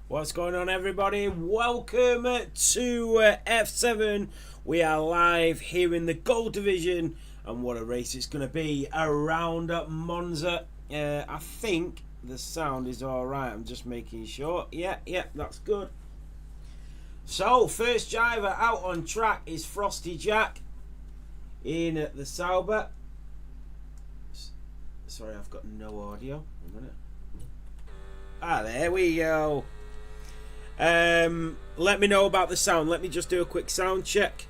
What's going on, everybody? Welcome to F7. We are live here in the Gold Division, and what a race it's going to be around Monza. I think the sound is alright. I'm just making sure. Yeah, that's good. So, first driver out on track is Frosty Jack in the Sauber. Sorry, I've got no audio. A minute. There we go. Let me know about the sound. Let me just do a quick sound check.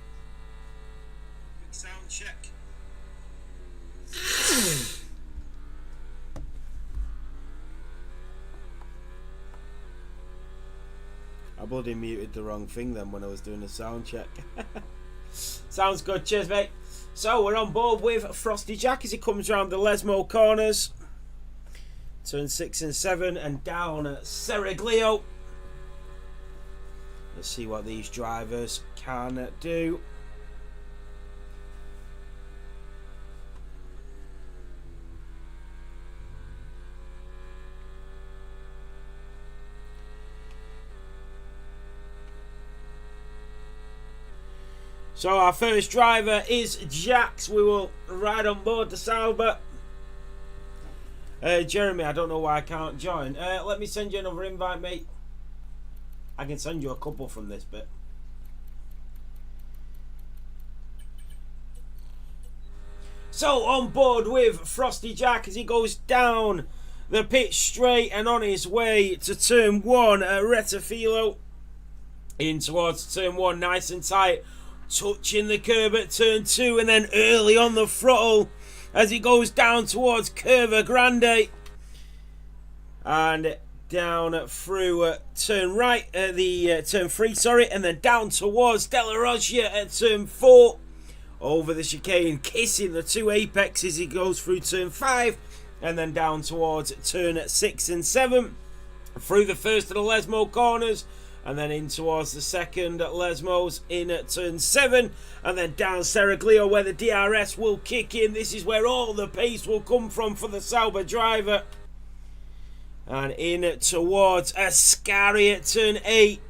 I bloody muted the wrong thing then when I was doing the sound check. Sounds good. Cheers, mate. So we're on board with Frosty Jack as he comes around the Lesmo corners. Turn 6 and 7 and down at Seraglio. Let's see what these drivers can do. So our first driver is Jax. We will ride on board the Sauber. Jeremy, I don't know why I can't join. Let me send you another invite, mate. I can send you a couple from this bit. So on board with Frosty Jack as he goes down the pitch straight and on his way to turn 1 at Retafilo. In towards turn 1, nice and tight. Touching the curb at turn 2 and then early on the throttle as he goes down towards Curva Grande. And down through turn right, turn 3, sorry, and then down towards Della Roggia at turn 4. Over the chicane, kissing the 2 apexes, he goes through turn 5, and then down towards turn 6 and 7. Through the first of the Lesmo corners, and then in towards the second Lesmos in at turn 7, and then down Seraglio where the DRS will kick in. This is where all the pace will come from for the Sauber driver. And in towards Ascari at turn 8.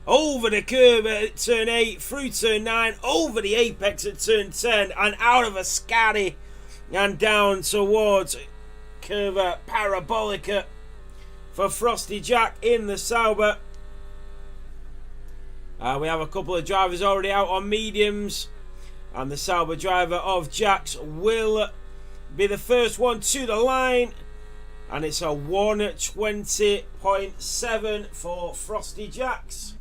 Over the curve at turn 8, through turn 9, over the apex at turn 10, and out of Ascari and down towards Curva Parabolica for Frosty Jack in the Sauber. We have a couple of drivers already out on mediums, and the Sauber driver of Jax will be the first one to the line. And it's a 1:20.7 for Frosty Jax.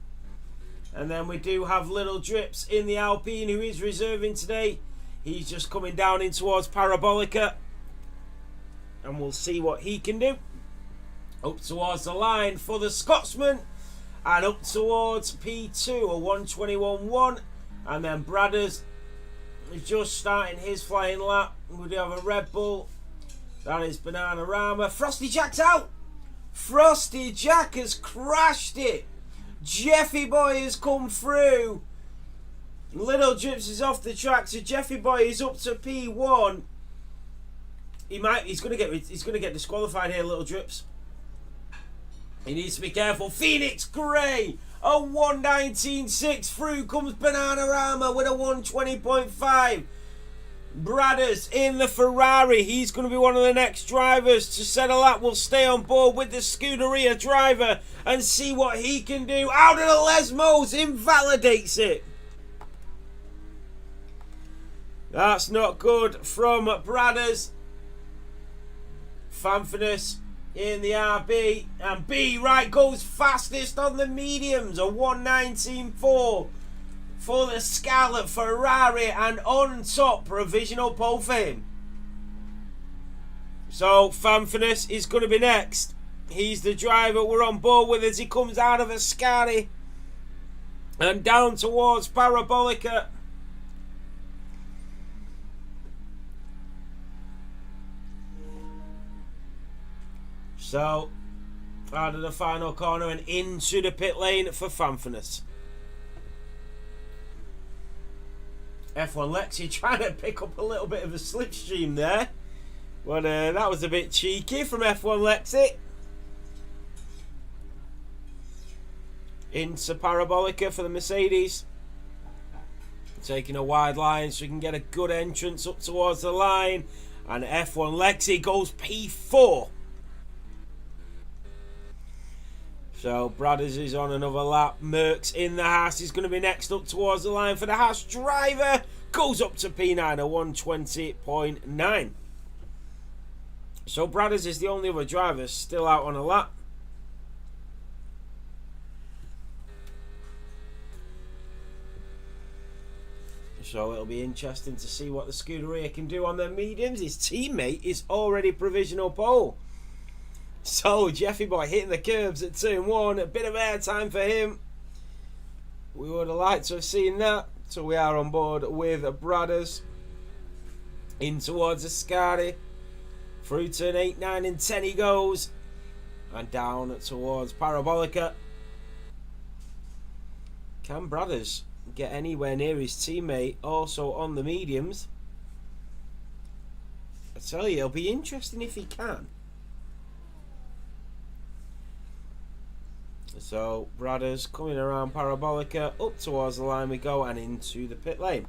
And then we do have Little Drips in the Alpine, who is reserving today. He's just coming down in towards Parabolica. And we'll see what he can do. Up towards the line for the Scotsman. And up towards P2, a 1:21.1. And then Bradders is just starting his flying lap. We do have a Red Bull. That is Bananarama. Frosty Jack's out. Frosty Jack has crashed it. Jeffy Boy has come through. Little Drips is off the track, so Jeffy Boy is up to P1. He's gonna get disqualified here, Little Drips. He needs to be careful. Phoenix Grey, a 1:19.6. Through comes Bananarama with a 1:20.5. Bradders in the Ferrari. He's going to be one of the next drivers to settle that. Will stay on board with the Scuderia driver and see what he can do. Out of the Lesmos, invalidates it. That's not good from Bradders. Fanfinus in the RB. And B, right, goes fastest on the mediums. A 1:19.4. For the Scarlet Ferrari, and on top, provisional pole for him. So Fanfinus is going to be next. He's the driver we're on board with as he comes out of Ascari and down towards Parabolica. So out of the final corner and into the pit lane for Fanfinus. F1 Lexi trying to pick up a little bit of a slipstream there. But that was a bit cheeky from F1 Lexi. Into Parabolica for the Mercedes. Taking a wide line so we can get a good entrance up towards the line. And F1 Lexi goes P4. So Bradders is on another lap. Merckx in the Haas is going to be next up towards the line for the Haas driver. Goes up to P9, a 1:20.9. So Bradders is the only other driver still out on a lap. So it'll be interesting to see what the Scuderia can do on their mediums. His teammate is already provisional pole. So Jeffy Boy hitting the curbs at turn 1. A bit of airtime for him. We would have liked to have seen that. So we are on board with Bradders. In towards Ascari. Through turn 8, 9 and 10 he goes. And down towards Parabolica. Can Bradders get anywhere near his teammate also on the mediums? I tell you, it'll be interesting if he can. So Bradders coming around Parabolica, up towards the line we go and into the pit lane.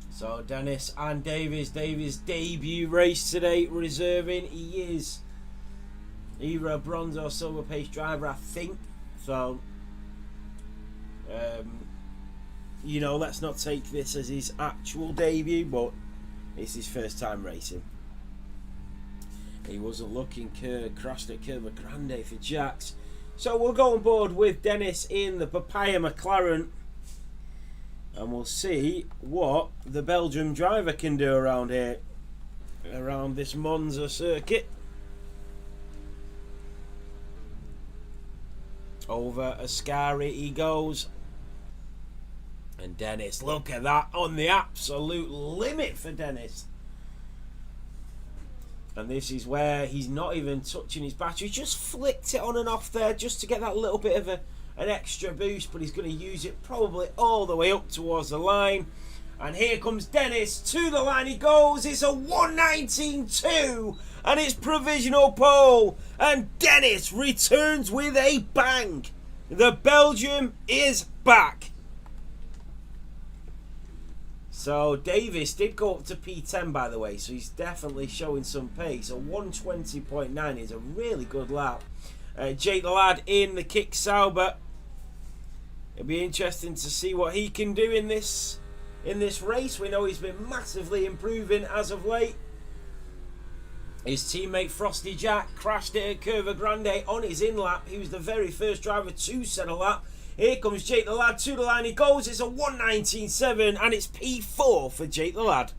So Dennis and Davies debut race today, reserving. He is either a bronze or silver pace driver, I think. So you know, let's not take this as his actual debut, but it's his first time racing. He wasn't looking, crashed at Curva Grande for Jax. So we'll go on board with Dennis in the Papaya McLaren. And we'll see what the Belgium driver can do around here. Around this Monza circuit. Over Ascari he goes. And Dennis, look at that, on the absolute limit for Dennis. And this is where he's not even touching his battery. Just flicked it on and off there just to get that little bit of an extra boost. But he's going to use it probably all the way up towards the line. And here comes Dennis. To the line he goes. It's a 1:19.2. And it's provisional pole. And Dennis returns with a bang. The Belgium is back. So Davis did go up to P10, by the way, so he's definitely showing some pace. A 1:20.9 is a really good lap. Jake the Lad in the Kick Sauber. It'll be interesting to see what he can do in this race. We know he's been massively improving as of late. His teammate Frosty Jack crashed it at Curva Grande on his in-lap. He was the very first driver to set a lap. Here comes Jake the Lad, to the line he goes. It's a 1:19.7 and it's P4 for Jake the Lad.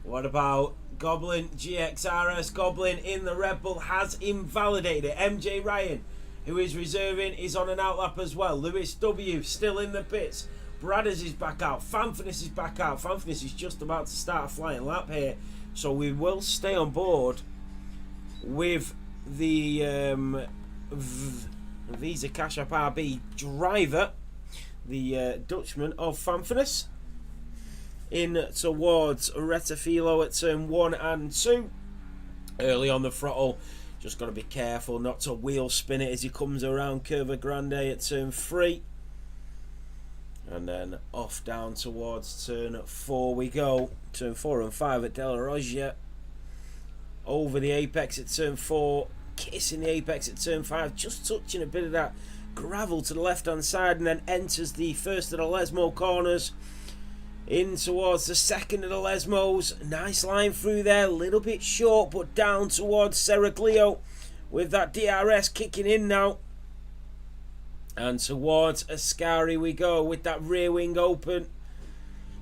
What about Goblin GXRS? Goblin in the Red Bull has invalidated it. MJ Ryan, who is reserving, is on an outlap as well. Lewis W still in the pits. Bradders is back out. Fanfitness is back out. Fanfitness is just about to start a flying lap here. So we will stay on board with the Visa Cash App RB driver, the Dutchman of Fanfitness, in towards Retafilo at turn 1 and 2. Early on the throttle. Just got to be careful not to wheel spin it as he comes around Curva Grande at turn 3. And then off down towards turn 4 we go. Turn 4 and 5 at Della Roggia. Over the apex at turn 4. Kissing the apex at turn 5. Just touching a bit of that gravel to the left hand side. And then enters the first of the Lesmo corners. In towards the second of the Lesmos. Nice line through there. A little bit short, but down towards Seraglio. With that DRS kicking in now. And towards Ascari we go with that rear wing open.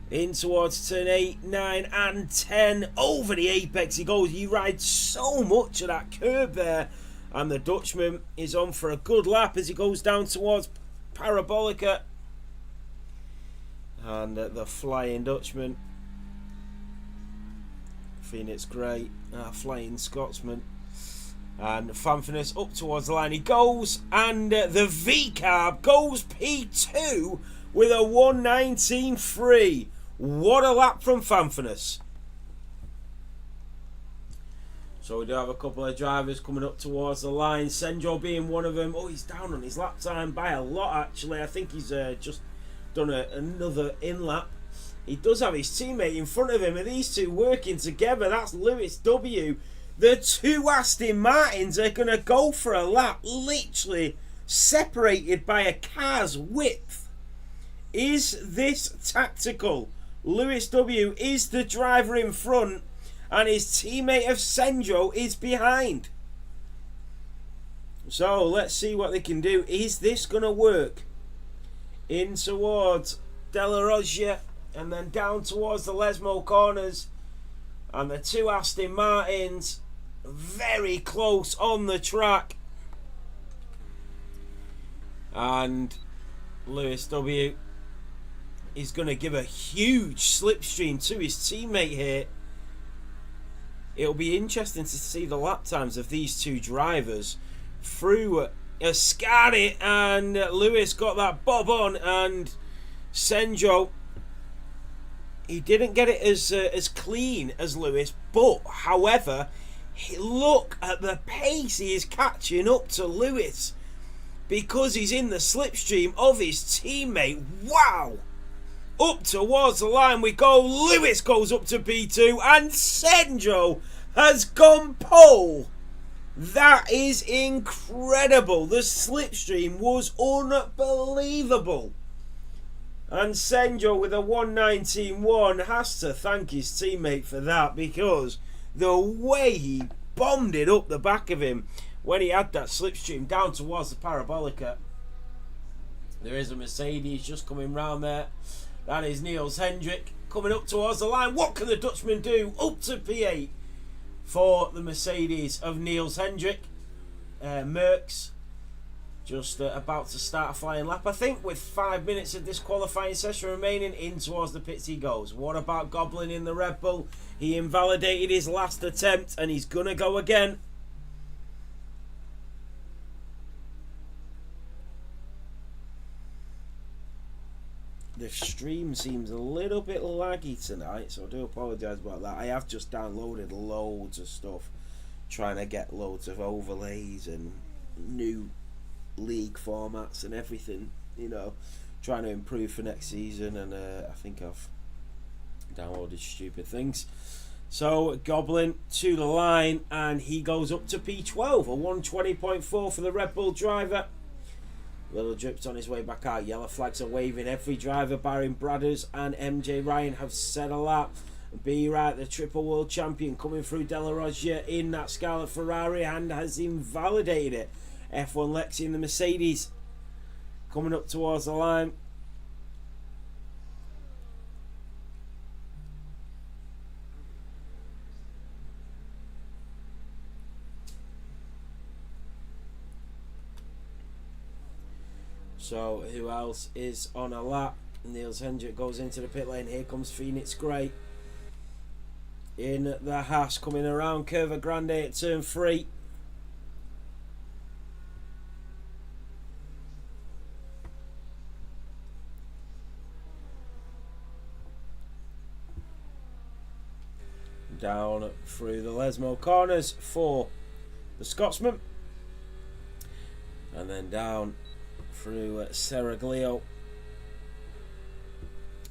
In towards turn 8, 9 and 10. Over the apex he goes. He rides so much of that curb there. And the Dutchman is on for a good lap as he goes down towards Parabolica. And the Flying Dutchman, Phoenix Grey, Flying Scotsman, and Fanfitness up towards the line he goes, and the V-Carb goes P2 with a 1:19.3. What a lap from Fanfitness. So we do have a couple of drivers coming up towards the line, Senjo being one of them. Oh, he's down on his lap time by a lot actually. I think he's just done another in-lap. He does have his teammate in front of him, and these two working together. That's Lewis W. The two Aston Martins are going to go for a lap, literally separated by a car's width. Is this tactical? Lewis W. is the driver in front, and his teammate of Senjo is behind. So let's see what they can do. Is this going to work? In towards Della Roggia and then down towards the Lesmo corners, and the two Aston Martins very close on the track, and Lewis W is going to give a huge slipstream to his teammate here. It'll be interesting to see the lap times of these two drivers through Ascari, and Lewis got that bob on, and Senjo, he didn't get it as clean as Lewis, but however, look at the pace he is catching up to Lewis because he's in the slipstream of his teammate. Wow! Up towards the line we go. Lewis goes up to P2 and Senjo has gone pole. That is incredible. The slipstream was unbelievable. And Senjo with a 1:19.1 has to thank his teammate for that, because the way he bombed it up the back of him when he had that slipstream down towards the Parabolica. There is a Mercedes just coming round there. That is Niels Hendrick coming up towards the line. What can the Dutchman do? Up to P8 for the Mercedes of Niels Hendrick. Merckx just about to start a flying lap, I think, with 5 minutes of this qualifying session remaining. In towards the pits he goes. What about Goblin in the Red Bull? He invalidated his last attempt and he's gonna go again. The stream seems a little bit laggy tonight, so I do apologise about that. I have just downloaded loads of stuff, trying to get loads of overlays and new league formats and everything, you know, trying to improve for next season, and I think I've downloaded stupid things. So Goblin to the line, and he goes up to P12, a 1:20.4 for the Red Bull driver. Little drips on his way back out. Yellow flags are waving. Every driver barring Bradders and MJ Ryan have set a lap. Be right, the triple world champion coming through Della Roggia in that Scarlet Ferrari and has invalidated it. F1 Lexi in the Mercedes coming up towards the line. So who else is on a lap? Niels Hendrick goes into the pit lane. Here comes Phoenix Grey in the Haas, coming around Curva Grande at turn 3. Down through the Lesmo corners for the Scotsman, and then down through Seraglio,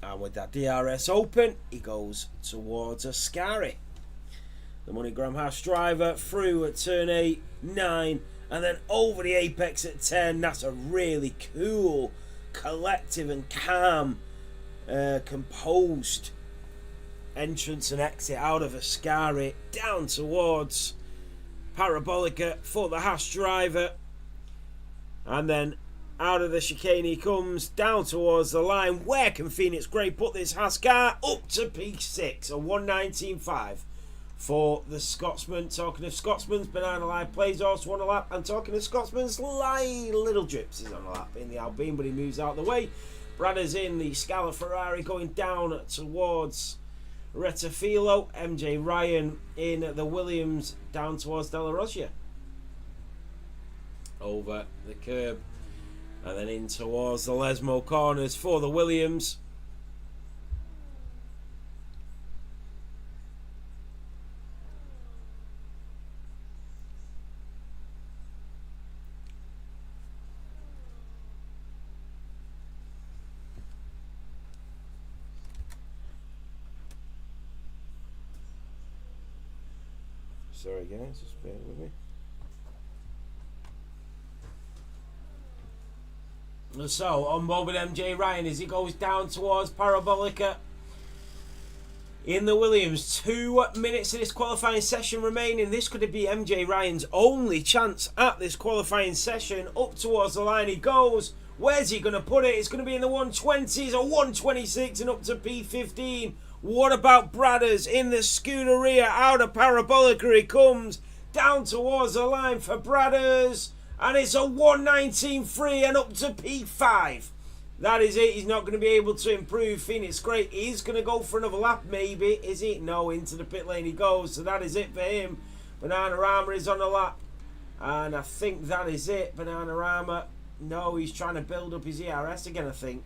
and with that DRS open he goes towards Ascari. The MoneyGram Haas driver through at turn 8, 9, and then over the apex at 10. That's a really cool, collective and calm, composed entrance and exit out of Ascari, down towards Parabolica for the Haas driver, and then out of the chicane he comes, down towards the line. Where can Phoenix Grey put this Haas car? Up to P6, a 1:19.5 for the Scotsman. Talking of Scotsman's, Banana Live plays horse 1 a lap, and talking of Scotsman's, Little Drips is on a lap in the Alpine, but he moves out of the way. Bradders in the Scala Ferrari going down towards Retafilo. MJ Ryan in the Williams down towards Della Rosia. Over the curb and then in towards the Lesmo corners for the Williams. Sorry guys, just bear with me. So, on board with MJ Ryan as he goes down towards Parabolica in the Williams. 2 minutes of this qualifying session remaining. This could be MJ Ryan's only chance at this qualifying session. Up towards the line he goes. Where's he going to put it? It's going to be in the 120s, a 126 and up to P15. What about Bradders in the Scuderia? Out of Parabolica he comes. Down towards the line for Bradders. And it's a 1:19.3 and up to P5. That is it. He's not going to be able to improve. Phoenix Grey is going to go for another lap, maybe. Is he? No, into the pit lane he goes. So that is it for him. Bananarama is on a lap. And I think that is it. Bananarama. No, he's trying to build up his ERS again, I think.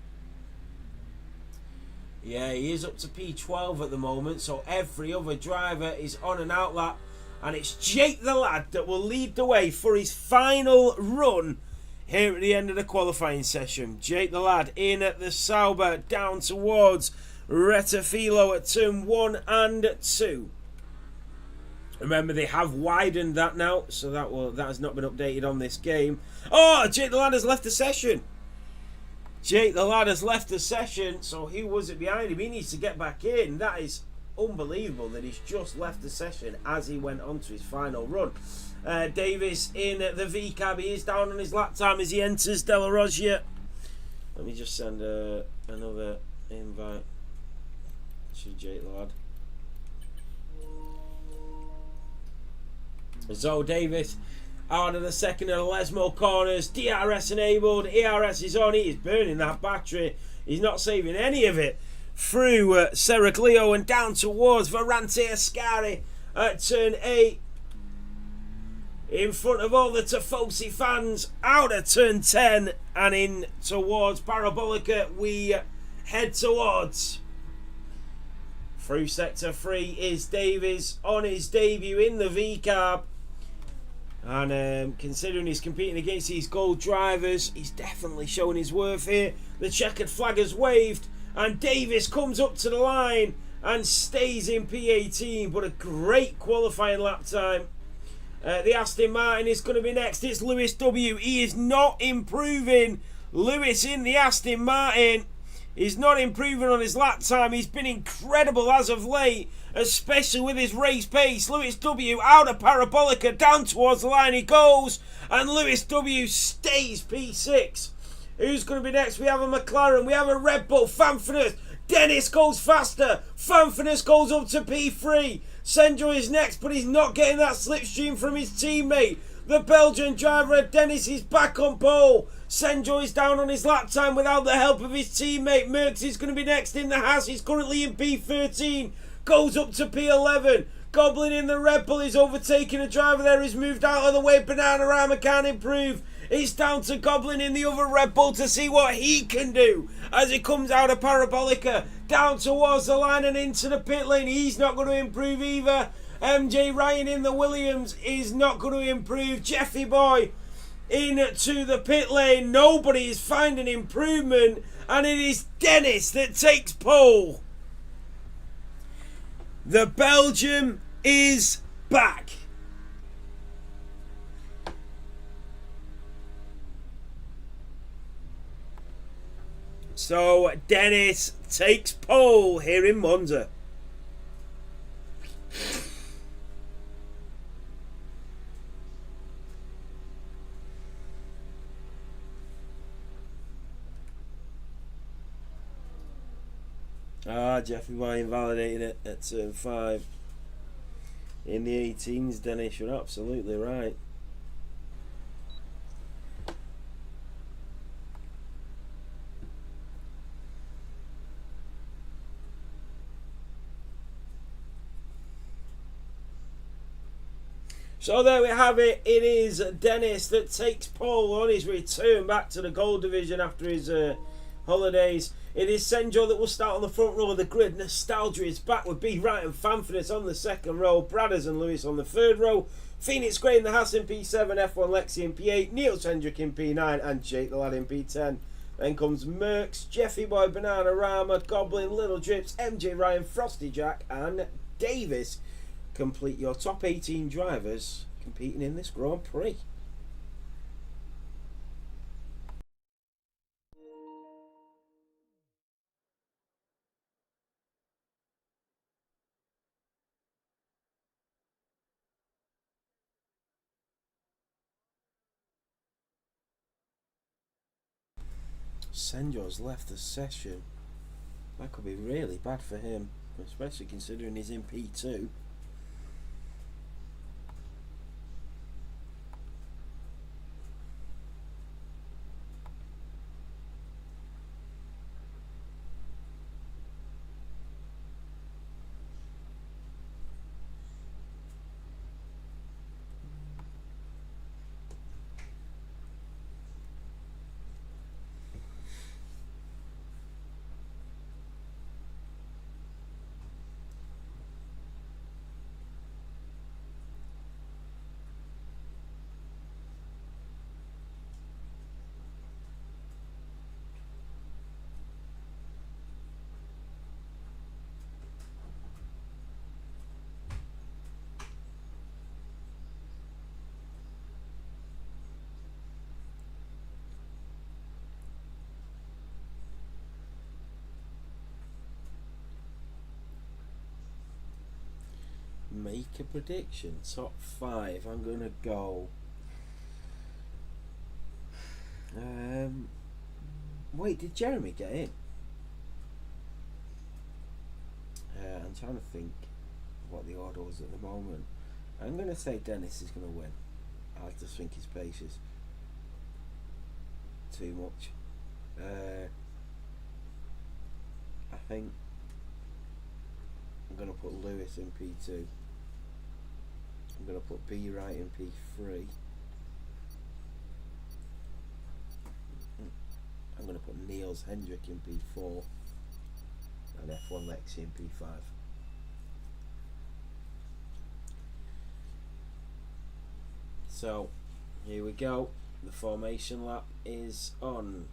Yeah, he is up to P12 at the moment. So every other driver is on an out lap. And it's Jake the Lad that will lead the way for his final run here at the end of the qualifying session. Jake the Lad in at the Sauber, down towards Retafilo at turn 1 and 2. Remember, they have widened that now, so that has not been updated on this game. Oh, Jake the Lad has left the session. Jake the Lad has left the session, so who was it behind him? He needs to get back in. That is unbelievable that he's just left the session as he went on to his final run. Davis in the V cab. He is down on his lap time as he enters Della Rosia. Let me just send another invite to Jake Lad. So Davis out of the second of the Lesmo corners. DRS enabled. ERS is on. He is burning that battery. He's not saving any of it. Through Seraglio and down towards Varante Ascari at turn 8. In front of all the Tifosi fans, out of turn 10 and in towards Parabolica we head towards. Through sector 3 is Davies on his debut in the V-Carb. And considering he's competing against these gold drivers, he's definitely showing his worth here. The checkered flag has waved. And Davis comes up to the line and stays in P18, but a great qualifying lap time. The Aston Martin is going to be next. It's Lewis W. He is not improving. Lewis in the Aston Martin is not improving on his lap time. He's been incredible as of late, especially with his race pace. Lewis W. out of Parabolica, down towards the line he goes, and Lewis W. stays P6. Who's going to be next? We have a McLaren. We have a Red Bull. Fanfinus. Dennis goes faster. Fanfinus goes up to P3. Senjo is next, but he's not getting that slipstream from his teammate. The Belgian driver, Dennis, is back on pole. Senjo is down on his lap time without the help of his teammate. Merckx is going to be next in the Haas. He's currently in P13. Goes up to P11. Goblin in the Red Bull is overtaking a driver there who's moved out of the way. Bananarama can't improve. It's down to Goblin in the other Red Bull to see what he can do as he comes out of Parabolica. Down towards the line and into the pit lane. He's not going to improve either. MJ Ryan in the Williams is not going to improve. Jeffy Boy into the pit lane. Nobody is finding improvement. And it is Dennis that takes pole. The Belgium is back. So Dennis takes pole here in Monza. Jeffy Boy invalidated it at turn 5. In the 18s, Dennis, you're absolutely right. So there we have it. It is Dennis that takes pole on his return back to the Gold Division after his holidays. It is Senjo that will start on the front row of the grid. Nostalgia is back with B. Wright and Fanfitness on the second row. Bradders and Lewis on the third row. Phoenix Gray in the Haas in P7. F1 Lexi in P8. Niels Hendrick in P9. And Jake the Lad in P10. Then comes Merckx, Jeffy Boy, Bananarama, Goblin, Little Drips, MJ Ryan, Frosty Jack and Davis. Complete your top 18 drivers competing in this Grand Prix. Senjo's left the session. That could be really bad for him, especially considering he's in P2. Make a prediction. Top 5. I'm going to go. Wait, did Jeremy get in? I'm trying to think what the order was at the moment. I'm going to say Dennis is going to win. I just think his pace is too much. I think I'm going to put Lewis in P2. I'm going to put B Wright in P3. I'm going to put Niels Hendrick in P4 and F1 Lexi in P5. So here we go. The formation lap is on.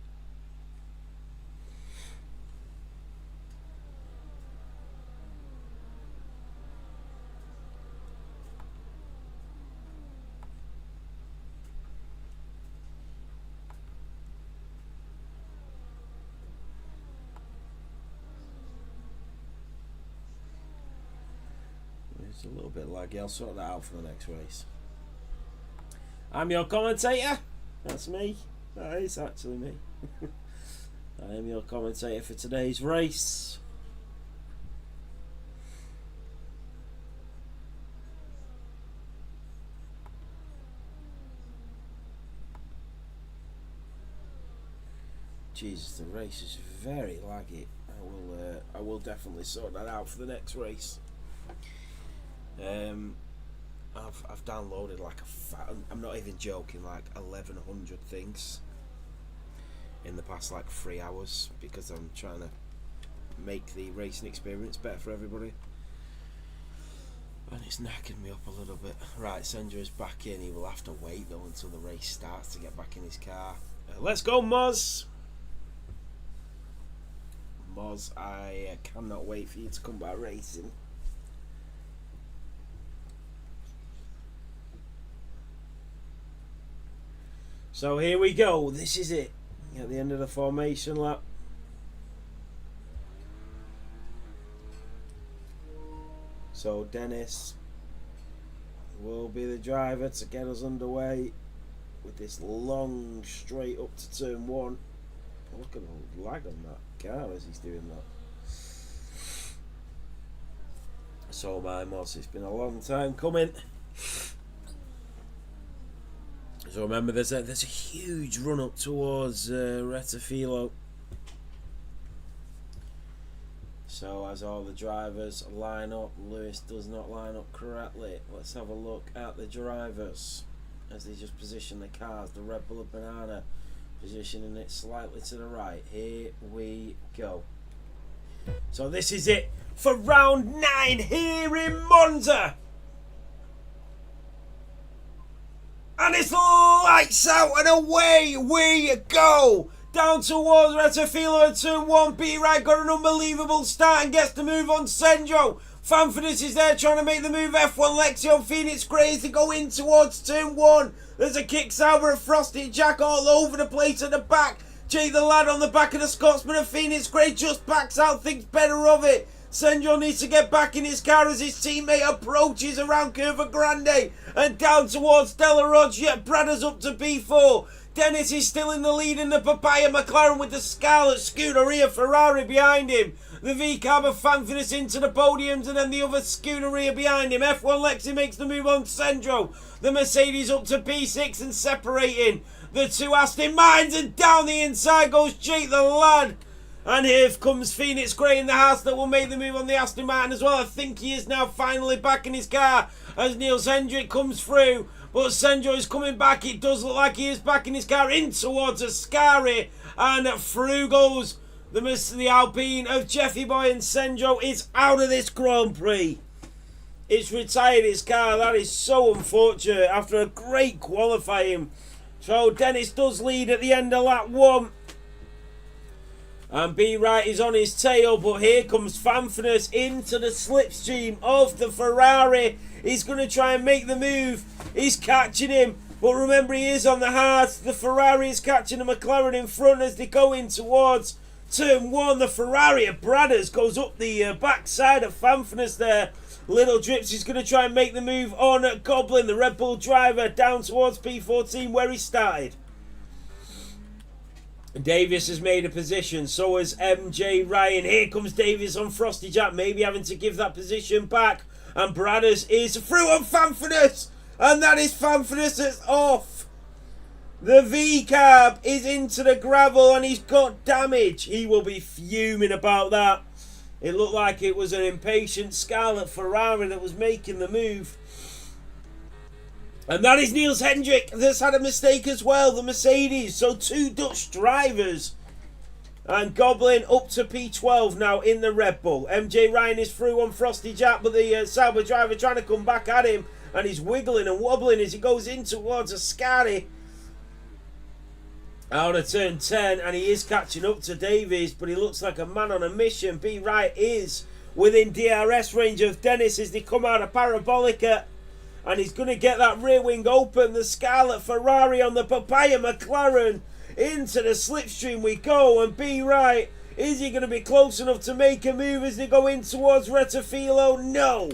It's a little bit laggy. I'll sort that out for the next race. I'm your commentator. That's me. That is actually me. I am your commentator for today's race. Jesus, the race is very laggy. I will definitely sort that out for the next race. I've downloaded like I'm not even joking, like 1100 things in the past like 3 hours because I'm trying to make the racing experience better for everybody. And it's knacking me up a little bit. Right, Senja is back in. He will have to wait though until the race starts to get back in his car. Let's go, Moz! Moz, I cannot wait for you to come back racing. So here we go. This is it. At the end of the formation lap. So Dennis will be the driver to get us underway with this long straight up to turn 1. Look at the lag on that car as he's doing that. So my Moss, it's been a long time coming. So remember, there's a huge run up towards Retafilo. So as all the drivers line up, Lewis does not line up correctly. Let's have a look at the drivers as they just position the cars. The Red Bull Banana positioning it slightly to the right. Here we go. So this is it for round 9 here in Monza. And it's lights out and away we go. Down towards Retafilo at turn 1. B-Right got an unbelievable start and gets the move on Senjo. Fanfidus is there trying to make the move. F1 Lexi on Phoenix Grey as they go in towards turn 1. There's a kick Sauber of Frosty Jack all over the place at the back. Jake the lad on the back of the Scotsman of Phoenix Grey just backs out, thinks better of it. Senjo needs to get back in his car as his teammate approaches around Curva Grande and down towards Stella Rodge. Yet Bradders up to B4. Dennis is still in the lead in the Papaya McLaren with the Scarlet Scuderia Ferrari behind him. The V-Cab of Fanfidus into the podiums and then the other Scuderia behind him. F1 Lexi makes the move on Sendro. The Mercedes up to P6 and separating the two Aston Martins, and down the inside goes Jake the lad. And here comes Phoenix Grey in the house that will make the move on the Aston Martin as well. I think he is now finally back in his car as Niels Hendrick comes through. But Senjo is coming back. It does look like he is back in his car in towards Ascari. And through goes the Alpine of Jeffy Boy, and Senjo is out of this Grand Prix. It's retired his car. That is so unfortunate after a great qualifying. So Dennis does lead at the end of lap 1. And B-Right is on his tail, but here comes Fanfidus into the slipstream of the Ferrari. He's going to try and make the move. He's catching him, but remember he is on the hard. The Ferrari is catching the McLaren in front as they go in towards turn 1. The Ferrari of Bradders goes up the backside of Fanfidus there. Little Drips is going to try and make the move on Goblin, the Red Bull driver, down towards P14 where he started. Davis has made a position, so has MJ Ryan. Here comes Davis on Frosty Jack, maybe having to give that position back. And Bradders is through on Fanfidus, and that is Fanfidus that's off. The V-Cab is into the gravel and he's got damage. He will be fuming about that. It looked like it was an impatient Scarlet Ferrari that was making the move. And that is Niels Hendrick that's had a mistake as well, the Mercedes. So 2 Dutch drivers. And Goblin up to P12 now in the Red Bull. MJ Ryan is through on Frosty Jack, but the Sauber driver trying to come back at him. And he's wiggling and wobbling as he goes in towards Ascari. Out of turn 10, and he is catching up to Davies, but he looks like a man on a mission. B-Right is within DRS range of Dennis as they come out of Parabolica. And he's going to get that rear wing open. The Scarlet Ferrari on the Papaya McLaren. Into the slipstream we go. And B-Right, is he going to be close enough to make a move as they go in towards Retafilo? No.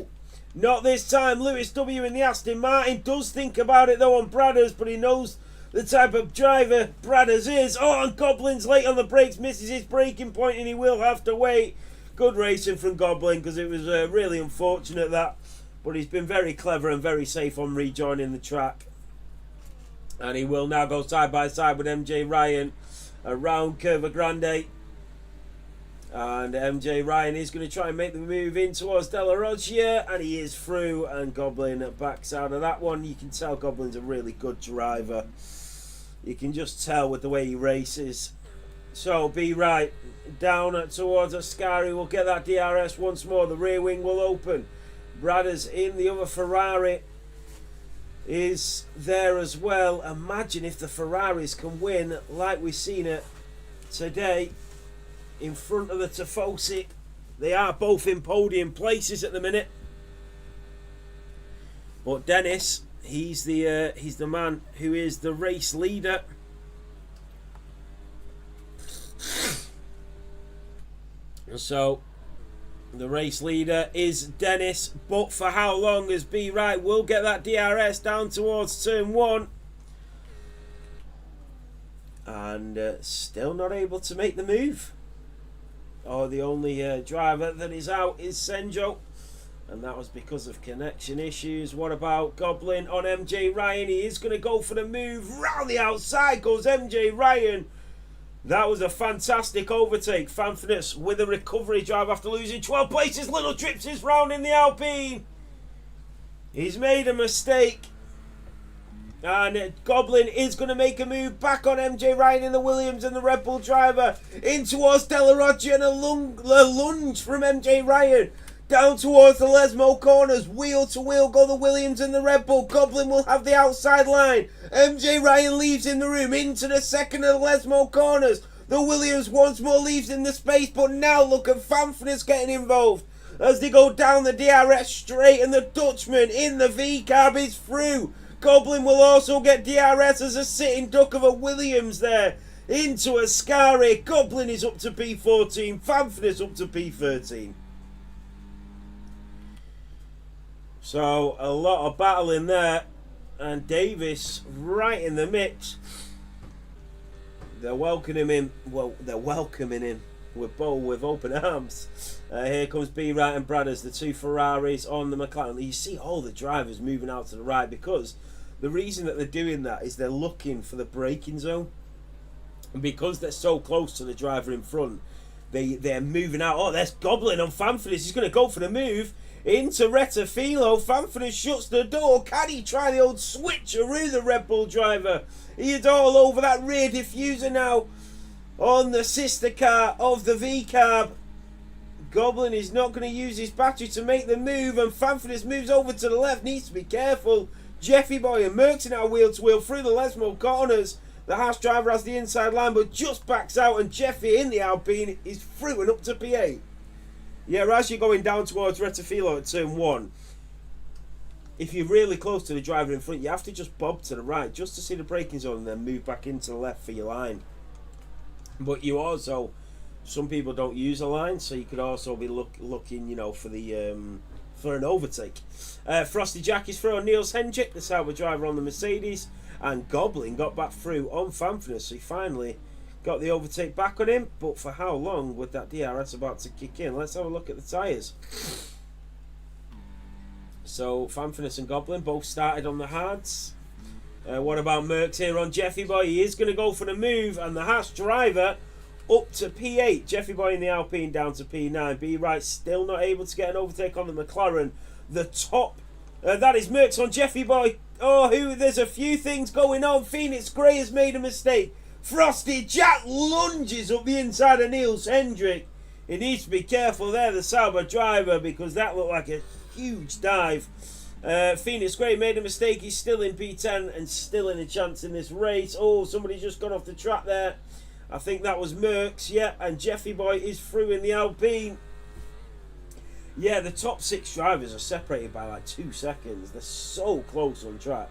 Not this time. Lewis W in the Aston Martin does think about it though on Bradders, but he knows the type of driver Bradders is. Oh, and Goblin's late on the brakes. Misses his braking point and he will have to wait. Good racing from Goblin because it was really unfortunate that. But he's been very clever and very safe on rejoining the track. And he will now go side by side with MJ Ryan around Curva Grande. And MJ Ryan is going to try and make the move in towards Della Roggia, and he is through, and Goblin backs out of that one. You can tell Goblin's a really good driver. You can just tell with the way he races. So be right down towards Ascari. We'll get that DRS once more. The rear wing will open. Bradders in the other Ferrari is there as well. Imagine if the Ferraris can win like we've seen it today in front of the Tifosi. They are both in podium places at the minute. But Dennis, he's the man who is the race leader. So the race leader is Dennis, but for how long? As B Right will get that DRS down towards turn 1. And still not able to make the move. Oh, the only driver that is out is Senjo, and that was because of connection issues. What about Goblin on MJ Ryan? He is going to go for the move. Round the outside goes MJ Ryan. That was a fantastic overtake. Fanfitness with a recovery drive after losing 12 places. Little Trips is round in the Alpine. He's made a mistake. And Goblin is going to make a move back on MJ Ryan in the Williams, and the Red Bull driver in towards Della Roggia, and a lunge from MJ Ryan down towards the Lesmo corners. Wheel to wheel go the Williams and the Red Bull. Goblin will have the outside line. MJ Ryan leaves in the room into the second of the Lesmo corners. The Williams once more leaves in the space, but now look at Fanfitness getting involved as they go down the DRS straight, and the Dutchman in the V-Cab is through. Goblin will also get DRS as a sitting duck of a Williams there into Ascari. Goblin is up to P14, Fanfitness up to P13. So a lot of battle in there, and Davis right in the mix. They're welcoming him. Well, they're welcoming him with open arms. Here comes B Right and Bradders, the two Ferraris on the McLaren. You see all the drivers moving out to the right, because the reason that they're doing that is they're looking for the braking zone. And because they're so close to the driver in front, they're moving out. Oh, there's Goblin on Fanfitness. He's going to go for the move into Retafilo. Fanfitness shuts the door. Can he try the old switcheroo, the Red Bull driver? He is all over that rear diffuser now on the sister car of the V-Cab. Goblin is not going to use his battery to make the move, and Fanfitness moves over to the left. Needs to be careful. Jeffy Boy and Merckx now wheel to wheel through the Lesmo corners. The Haas driver has the inside line, but just backs out, and Jeffy in the Alpine is through and up to P8. Yeah, as you're going down towards Retafilo at turn 1, if you're really close to the driver in front, you have to just bob to the right just to see the braking zone, and then move back into the left for your line. But you also, some people don't use a line, so you could also be looking, you know, for the for an overtake. Frosty Jack is through on Niels Hendrick, the Sauber driver on the Mercedes, and Goblin got back through on Fanfitness, so he finally got the overtake back on him. But for how long with that DRS about to kick in? Let's have a look at the tyres. So Fanfitness and Goblin both started on the hards. What about Merckx here on Jeffy Boy? He is going to go for the move, and the Haas driver up to P8. Jeffy Boy in the Alpine down to P9. B Right still not able to get an overtake on the McLaren. The top, that is Merckx on Jeffy Boy. Oh, there's a few things going on. Phoenix Grey has made a mistake. Frosty Jack lunges up the inside of Niels Hendrick. He needs to be careful there, the Sauber driver, because that looked like a huge dive. Phoenix Grey made a mistake. He's still in P10 and still in a chance in this race. Oh, somebody just got off the track there. I think that was Merckx, yeah, and Jeffy Boy is through in the Alpine. Yeah, the top 6 drivers are separated by like 2 seconds. They're so close on track.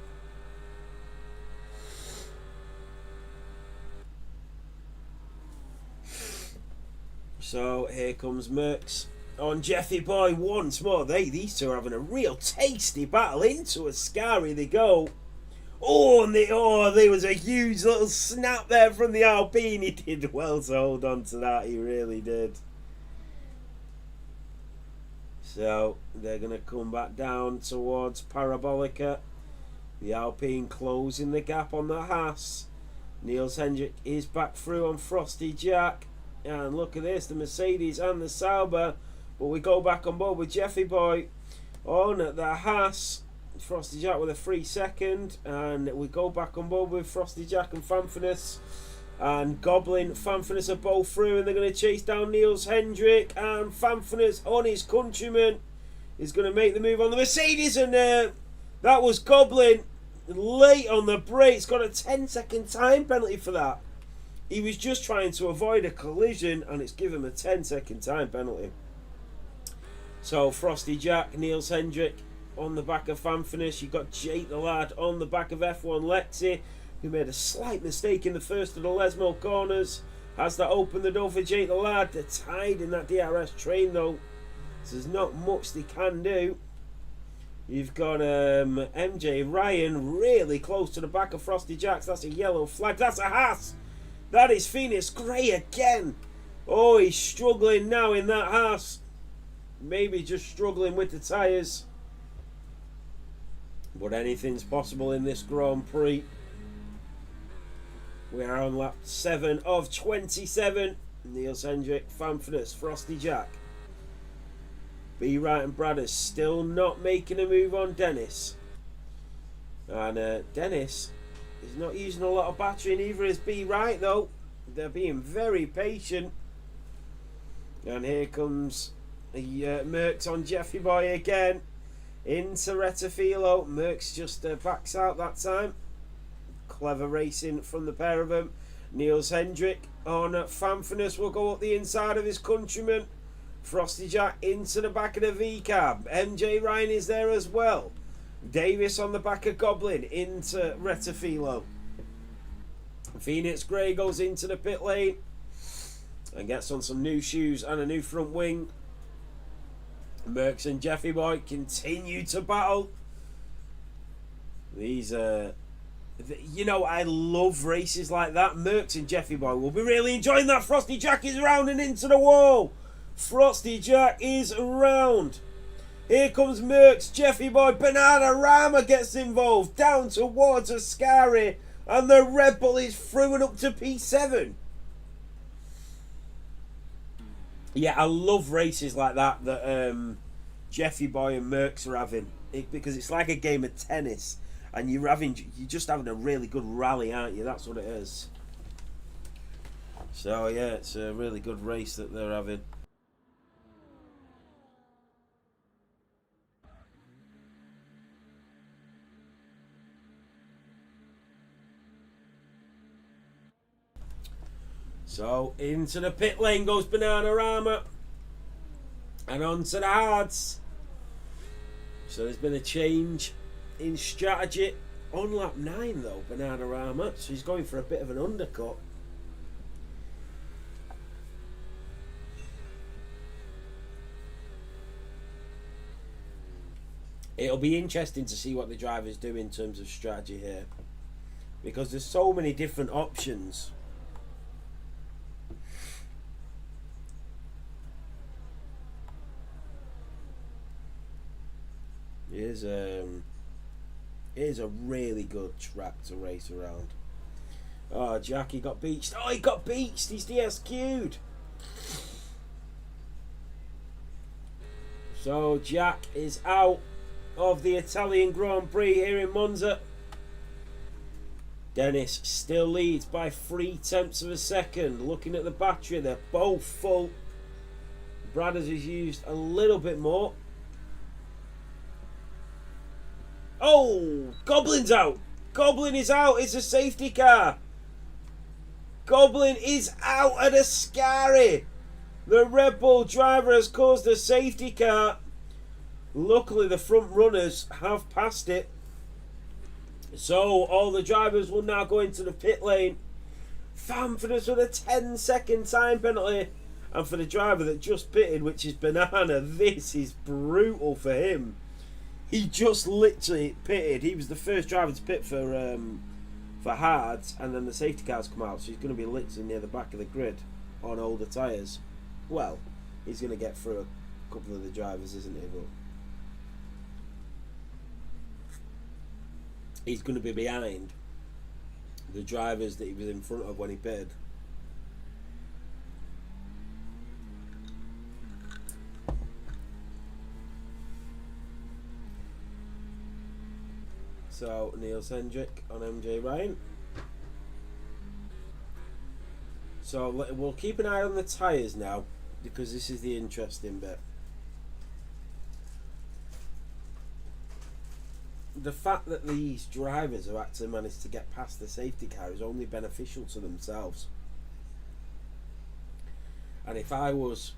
So here comes Merckx on Jeffy Boy once more. These two are having a real tasty battle. Into Ascari they go. Oh, and there was a huge little snap there from the Alpine. He did well to hold on to that. He really did. So they're going to come back down towards Parabolica. The Alpine closing the gap on the Haas. Niels Hendrick is back through on Frosty Jack. And look at this, the Mercedes and the Sauber. But we go back on board with Jeffy Boy on the Haas. Frosty Jack with a 3 second. And we go back on board with Frosty Jack and Fanfinus. And Goblin, Fanfinus are both through. And they're going to chase down Niels Hendrick. And Fanfinus on his countryman is going to make the move on the Mercedes. And that was Goblin late on the brakes. Got a 10-second time penalty for that. He was just trying to avoid a collision, and it's given him a 10-second time penalty. So Frosty Jack, Niels Hendrick on the back of Fanfinus. You've got Jake the Lad on the back of F1 Lexi, who made a slight mistake in the first of the Lesmo corners. Has that opened the door for Jake the Lad? They're tied in that DRS train though, so there's not much they can do. You've got MJ Ryan really close to the back of Frosty Jacks. That's a yellow flag. That's a Haas. That is Phoenix Gray again. Oh, he's struggling now in that Haas. Maybe just struggling with the tyres. But anything's possible in this Grand Prix. We are on lap 7 of 27. Niels Hendrick, Fanfinus, Frosty Jack. B. Wright and Bradders still not making a move on Dennis. And Dennis is not using a lot of battery, neither is B. Wright though. They're being very patient. And here comes the Mercs on Jeffy Boy again. Into Retafilo. Mercs just backs out that time. Clever racing from the pair of them. Niels Hendrick on Fanfinus will go up the inside of his countryman. Frosty Jack into the back of the V-cab. MJ Ryan is there as well. Davis on the back of Goblin into Retafilo. Phoenix Gray goes into the pit lane and gets on some new shoes and a new front wing. Mercs and Jeffy Boy continue to battle. These you know, I love races like that. Mercs and Jeffy Boy will be really enjoying that. Frosty Jack is rounding into the wall. Frosty Jack is around. Here comes Mercs, Jeffy Boy, Banana Rama gets involved. Down towards Ascari. And the Red Bull is through and up to P7. Yeah, I love races like that Jeffy Boy and Mercs are having. Because it's like a game of tennis. And you're just having a really good rally, aren't you? That's what it is. So yeah, it's a really good race that they're having. So into the pit lane goes Bananarama. And on to the hards. So there's been a change in strategy on lap 9 though, Bananarama. So he's going for a bit of an undercut. It'll be interesting to see what the drivers do in terms of strategy here, because there's so many different options. Here's a really good track to race around. Oh, Jackie got beached. Oh, he got beached. He's DSQ'd. So Jack is out of the Italian Grand Prix here in Monza. Dennis still leads by 0.3 of a second. Looking at the battery, they're both full. Bradders has used a little bit more. Oh, Goblin's out. Goblin is out. It's a safety car. Goblin is out at Ascari. The Red Bull driver has caused a safety car. Luckily, the front runners have passed it. So, all the drivers will now go into the pit lane. Fanfinus with a 10-second time penalty. And for the driver that just pitted, which is Banana, this is brutal for him. He just literally pitted. He was the first driver to pit for hards, and then the safety cars come out, so he's going to be literally near the back of the grid on older tyres. Well, he's going to get through a couple of the drivers, isn't he? But he's going to be behind the drivers that he was in front of when he pitted. So Niels Hendrick on MJ Ryan. So we'll keep an eye on the tyres now, because this is the interesting bit. The fact that these drivers have actually managed to get past the safety car is only beneficial to themselves. And if I was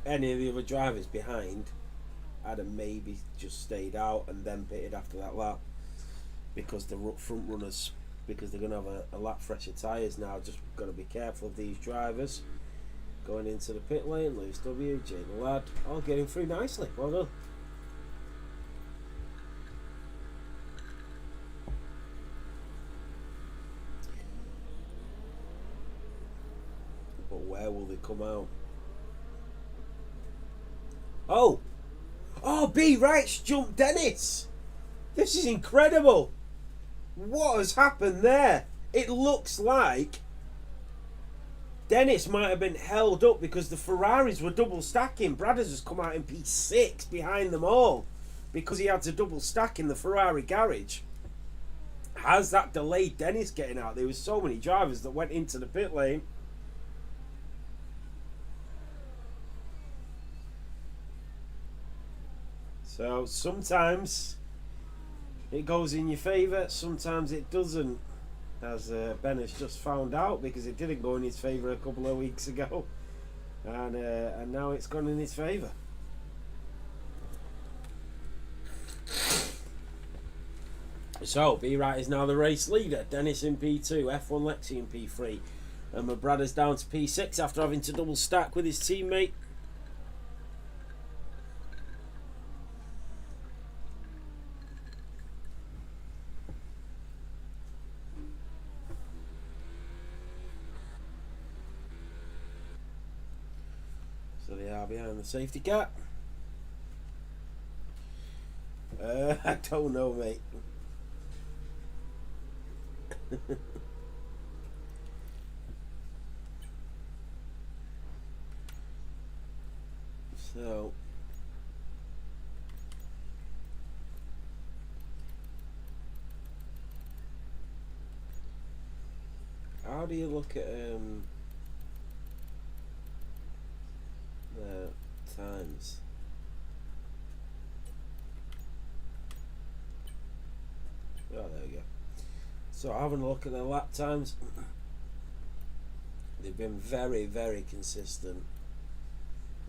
any of the other drivers behind, I'd have maybe just stayed out and then pitted after that lap, because the front runners, because they're going to have a lap fresher tyres now. Just got to be careful of these drivers going into the pit lane. Lewis W, Jay the Lad, all getting through nicely. Well done. But where will they come out? Oh, B Wright's jumped Dennis. This is incredible. What has happened there? It looks like Dennis might have been held up because the Ferraris were double stacking. Brad has just come out in P6 behind them all because he had to double stack in the Ferrari garage. Has that delayed Dennis getting out? There was so many drivers that went into the pit lane. So sometimes it goes in your favour, sometimes it doesn't, as Ben has just found out, because it didn't go in his favour a couple of weeks ago, and now it's gone in his favour. So B Wright is now the race leader. Dennis in P2, F1 Lexi in P3, and my brother's down to P6 after having to double stack with his teammate. So they are behind the safety car. I don't know, mate. So how do you look at the times? Oh, there we go. So having a look at the lap times, they've been very, very consistent.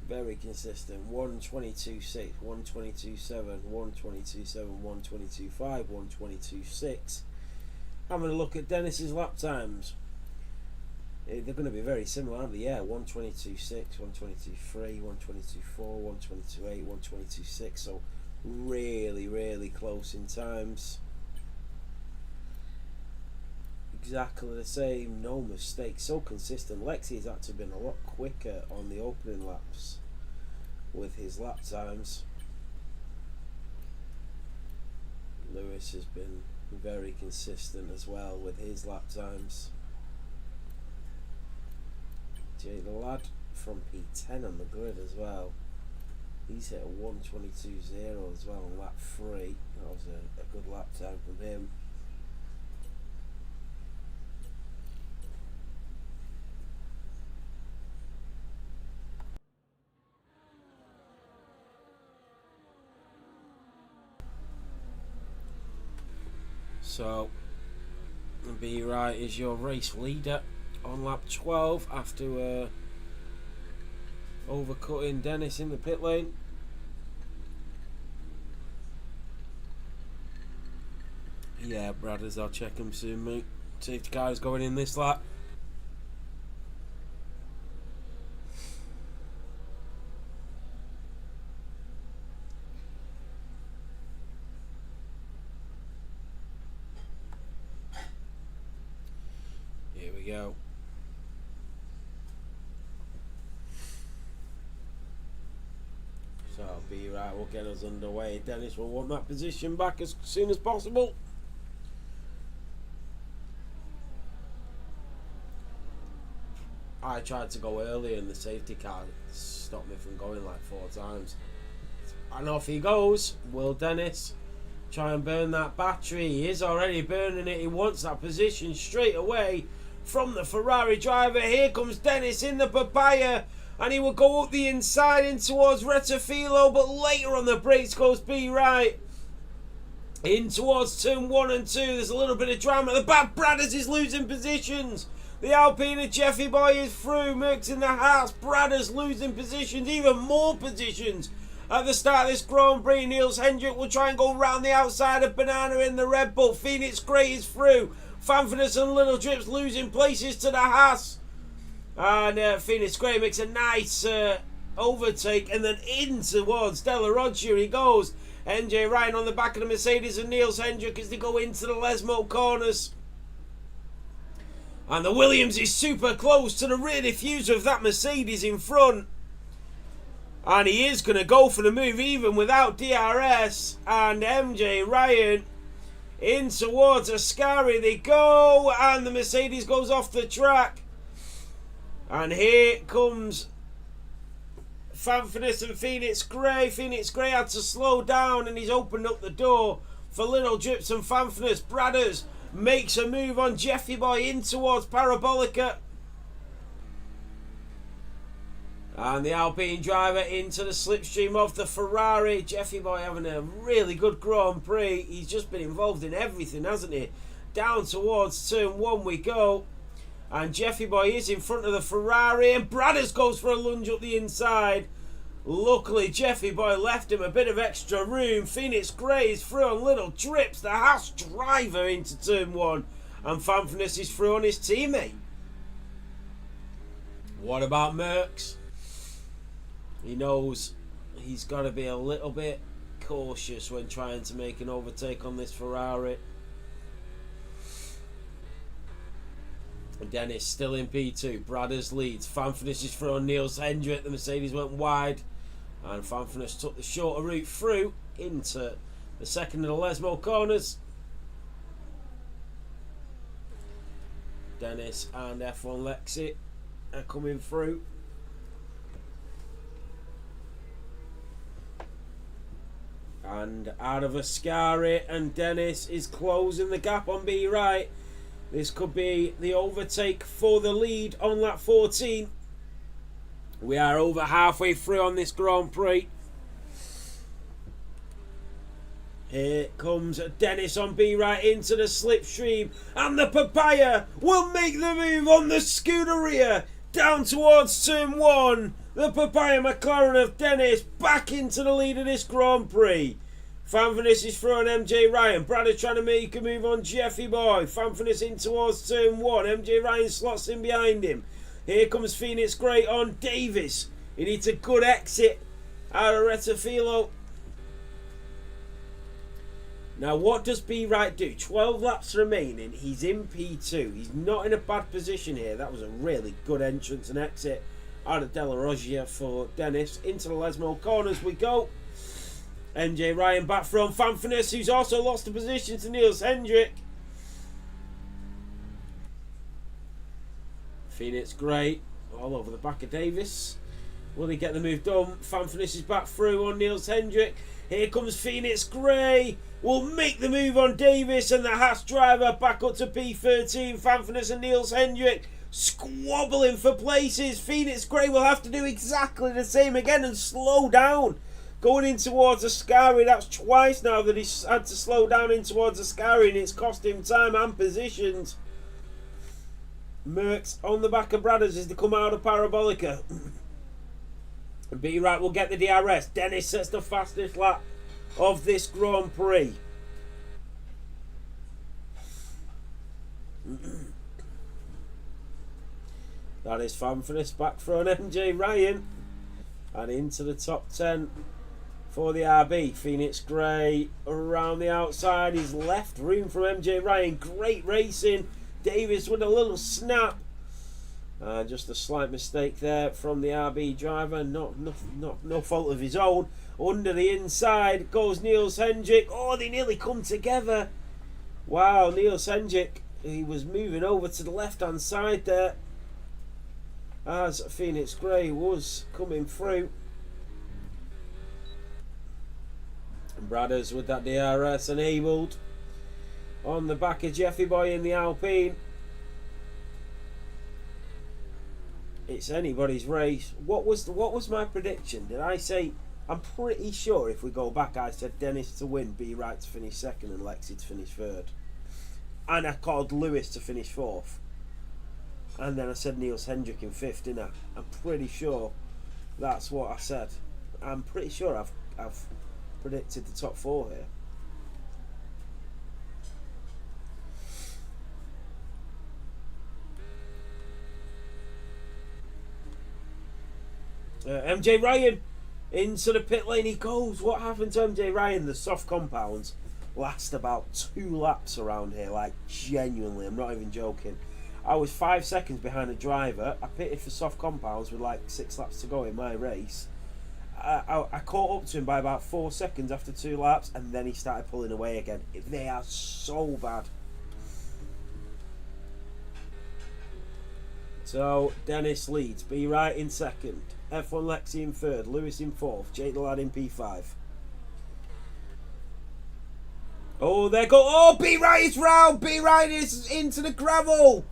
Very consistent. 1:22.6, 1:22.7, 1:22.7, 1:22.5, 1:22.6. Having a look at Dennis's lap times, they're going to be very similar, aren't they? Yeah, 1:22.6, 1:22.3, 1:22.4, 1:22.8, 1:22.6. So really, really close in times. Exactly the same, no mistakes, so consistent. Lexi has actually been a lot quicker on the opening laps with his lap times. Lewis has been very consistent as well with his lap times. Jay the Lad from P10 on the grid as well. He's hit a 1:22.0 as well on lap 3. That was a good lap time from him. So, B Wright is your race leader on lap 12 after overcutting Dennis in the pit lane. Yeah, Bradders, I'll check him soon, mate. Safety car is going in this lap. Here we go. So B Wright will get us underway. Dennis will want that position back as soon as possible. I tried to go early and the safety car stopped me from going like 4 times. And off he goes. Will Dennis try and burn that battery? He is already burning it. He wants that position straight away from the Ferrari driver. Here comes Dennis in the Papaya, and he will go up the inside in towards Retafilo, but later on the brakes goes B right. In towards turn 1 and 2. There's a little bit of drama at the back. Bradders is losing positions. The Alpine of Jeffy Boy is through. Merckx in the house. Bradders losing positions, even more positions. At the start of this Grand Prix, Niels Hendrick will try and go round the outside of Banana in the Red Bull. Phoenix Grey is through. Fanfitness and Little Drips losing places to the Haas. And Phoenix Grey makes a nice overtake, and then in towards Della Roger he goes. MJ Ryan on the back of the Mercedes and Niels Hendrick as they go into the Lesmo corners. And the Williams is super close to the rear diffuser of that Mercedes in front. And he is going to go for the move even without DRS. And MJ Ryan in towards Ascari they go. And the Mercedes goes off the track. And here comes Fanfitness and Phoenix Grey. Phoenix Grey had to slow down, and he's opened up the door for Little Drips and Fanfitness. Bradders makes a move on Jeffy Boy in towards Parabolica. And the Alpine driver into the slipstream of the Ferrari. Jeffy Boy having a really good Grand Prix. He's just been involved in everything, hasn't he? Down towards turn 1 we go. And Jeffy Boy is in front of the Ferrari. And Bradders goes for a lunge up the inside. Luckily, Jeffy Boy left him a bit of extra room. Phoenix Grey is through on Little Drips. The Haas driver into turn 1. And Fanfitness is through on his teammate. What about Merckx? He knows he's got to be a little bit cautious when trying to make an overtake on this Ferrari. Dennis still in P2. Bradders leads. Fanfitness is through on Niels Hendrick. The Mercedes went wide. And Fanfitness took the shorter route through into the second of the Lesmo corners. Dennis and F1 Lexi are coming through. And out of Ascari, and Dennis is closing the gap on B right. This could be the overtake for the lead on lap 14. We are over halfway through on this Grand Prix. Here comes Dennis on B right into the slipstream. And the Papaya will make the move on the Scuderia down towards turn 1. The Papaya McLaren of Dennis back into the lead of this Grand Prix. Fanfitness is through on MJ Ryan. Bradder trying to make a move on Jeffy Boy. Fanfitness in towards turn 1. MJ Ryan slots in behind him. Here comes Phoenix Grey on Davis. He needs a good exit out of Retafilo. Now what does B right do? 12 laps remaining. He's in P2. He's not in a bad position here. That was a really good entrance and exit out of Della Rogia for Dennis. Into the Lesmo corners we go. MJ Ryan back from Fanfitness, who's also lost the position to Niels Hendrick. Phoenix Grey all over the back of Davis. Will he get the move done? Fanfitness is back through on Niels Hendrick. Here comes Phoenix Grey. Will make the move on Davis, and the Haas driver back up to P13. Fanfitness and Niels Hendrick squabbling for places. Phoenix Grey will have to do exactly the same again and slow down. Going in towards Ascari, that's twice now that he's had to slow down in towards Ascari, and it's cost him time and positions. Merckx on the back of Bradders as they come out of Parabolica. B right will get the DRS. Dennis sets the fastest lap of this Grand Prix. That is Fanfitness back from MJ Ryan. And into the top 10 for the RB. Phoenix Grey around the outside. He's left room from MJ Ryan. Great racing. Davis with a little snap. Just a slight mistake there from the RB driver. No fault of his own. Under the inside goes Niels Hendrick. Oh, they nearly come together. Wow, Niels Hendrick. He was moving over to the left-hand side there. as Phoenix Grey was coming through. And Bradders with that DRS enabled on the back of Jeffy Boy in the Alpine. It's anybody's race. What was my prediction? Did I say? I'm pretty sure if we go back, I said Dennis to win, B Wright to finish second, and Lexi to finish third. And I called Lewis to finish fourth. And then I said Niels Hendrick in fifth, didn't I? I'm pretty sure that's what I said. I'm pretty sure I've predicted the top four here. MJ Ryan into the pit lane he goes. What happened to MJ Ryan? The soft compounds last about 2 laps around here, like genuinely, I'm not even joking. I was 5 seconds behind the driver. I pitted for soft compounds with like 6 laps to go in my race. I caught up to him by about 4 seconds after 2 laps, and then he started pulling away again. They are so bad. So Dennis leads, B Wright in second, F1 Lexi in third, Lewis in fourth, Jake the Lad in P5. Oh, there go. Oh, B Wright is round. B Wright is into the gravel.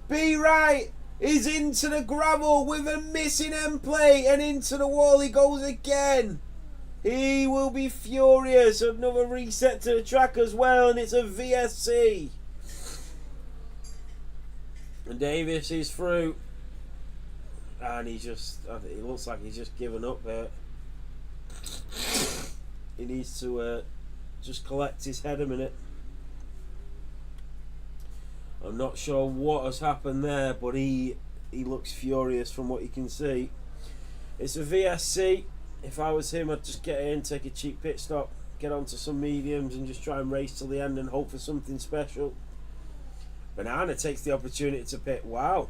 B Wright is into the gravel with a missing end plate, and into the wall he goes again. He will be furious. Another reset to the track as well, and it's a VSC. And Davis is through, and he looks like he's just given up there. He needs to just collect his head a minute. I'm not sure what has happened there, but he looks furious from what you can see. It's a VSC. If I was him, I'd just get in, take a cheap pit stop, get onto some mediums, and just try and race till the end and hope for something special. Banana takes the opportunity to pit. Wow.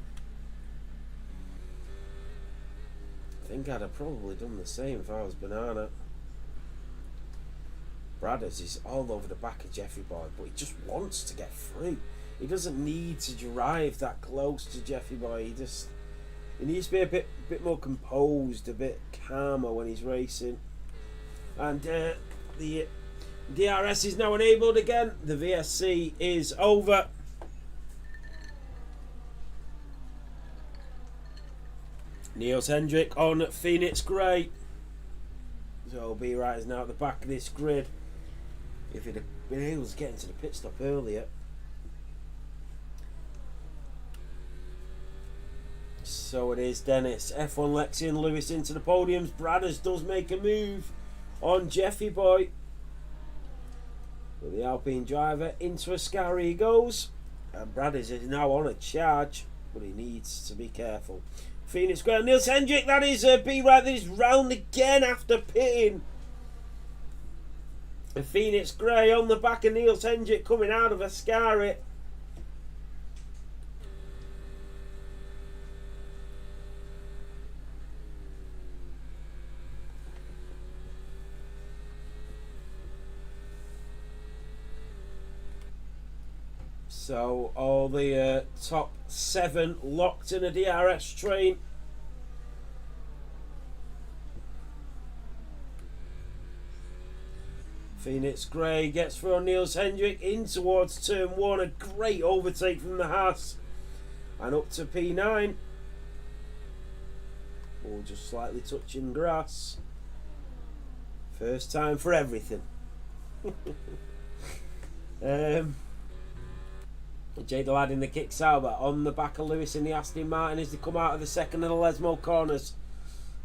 I think I'd have probably done the same if I was Banana. Bradders is all over the back of Jeffy Boy, but he just wants to get through. He doesn't need to drive that close to Jeffy Boy. He needs to be a bit more composed, a bit calmer when he's racing. And the DRS is now enabled again. The VSC is over. Niels Hendrick on Phoenix Grey. So B Wright is now at the back of this grid. If he'd have been able to get into the pit stop earlier. So it is Dennis, F1 Lexi and Lewis into the podiums. Bradders does make a move on Jeffy Boy. With the Alpine driver into a scour he goes. And Bradders is now on a charge, but he needs to be careful. Phoenix Grey, Niels Hendrick, that is B Wright, that is round again after pitting. And Phoenix Grey on the back of Niels Hendrick coming out of a scour. So all the top 7 locked in a DRS train. Phoenix Grey gets through on Niels Hendrick in towards turn 1. A great overtake from the Haas. And up to P9. All just slightly touching grass. First time for everything. Jay the Lad in the kick Sauber on the back of Lewis in the Aston Martin as they come out of the second of the Lesmo corners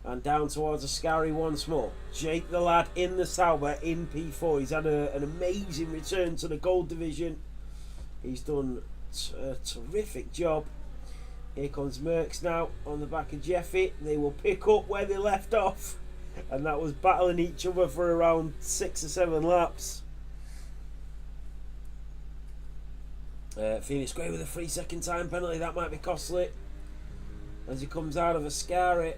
and down towards the Scary once more. Jake the Lad in the Sauber in P4. He's had an amazing return to the gold division. He's done a terrific job. Here comes Merckx now on the back of Jeffy. They will pick up where they left off, and that was battling each other for around 6 or 7 laps. Phoenix Grey with a 3-second time penalty. That might be costly as he comes out of a Scary.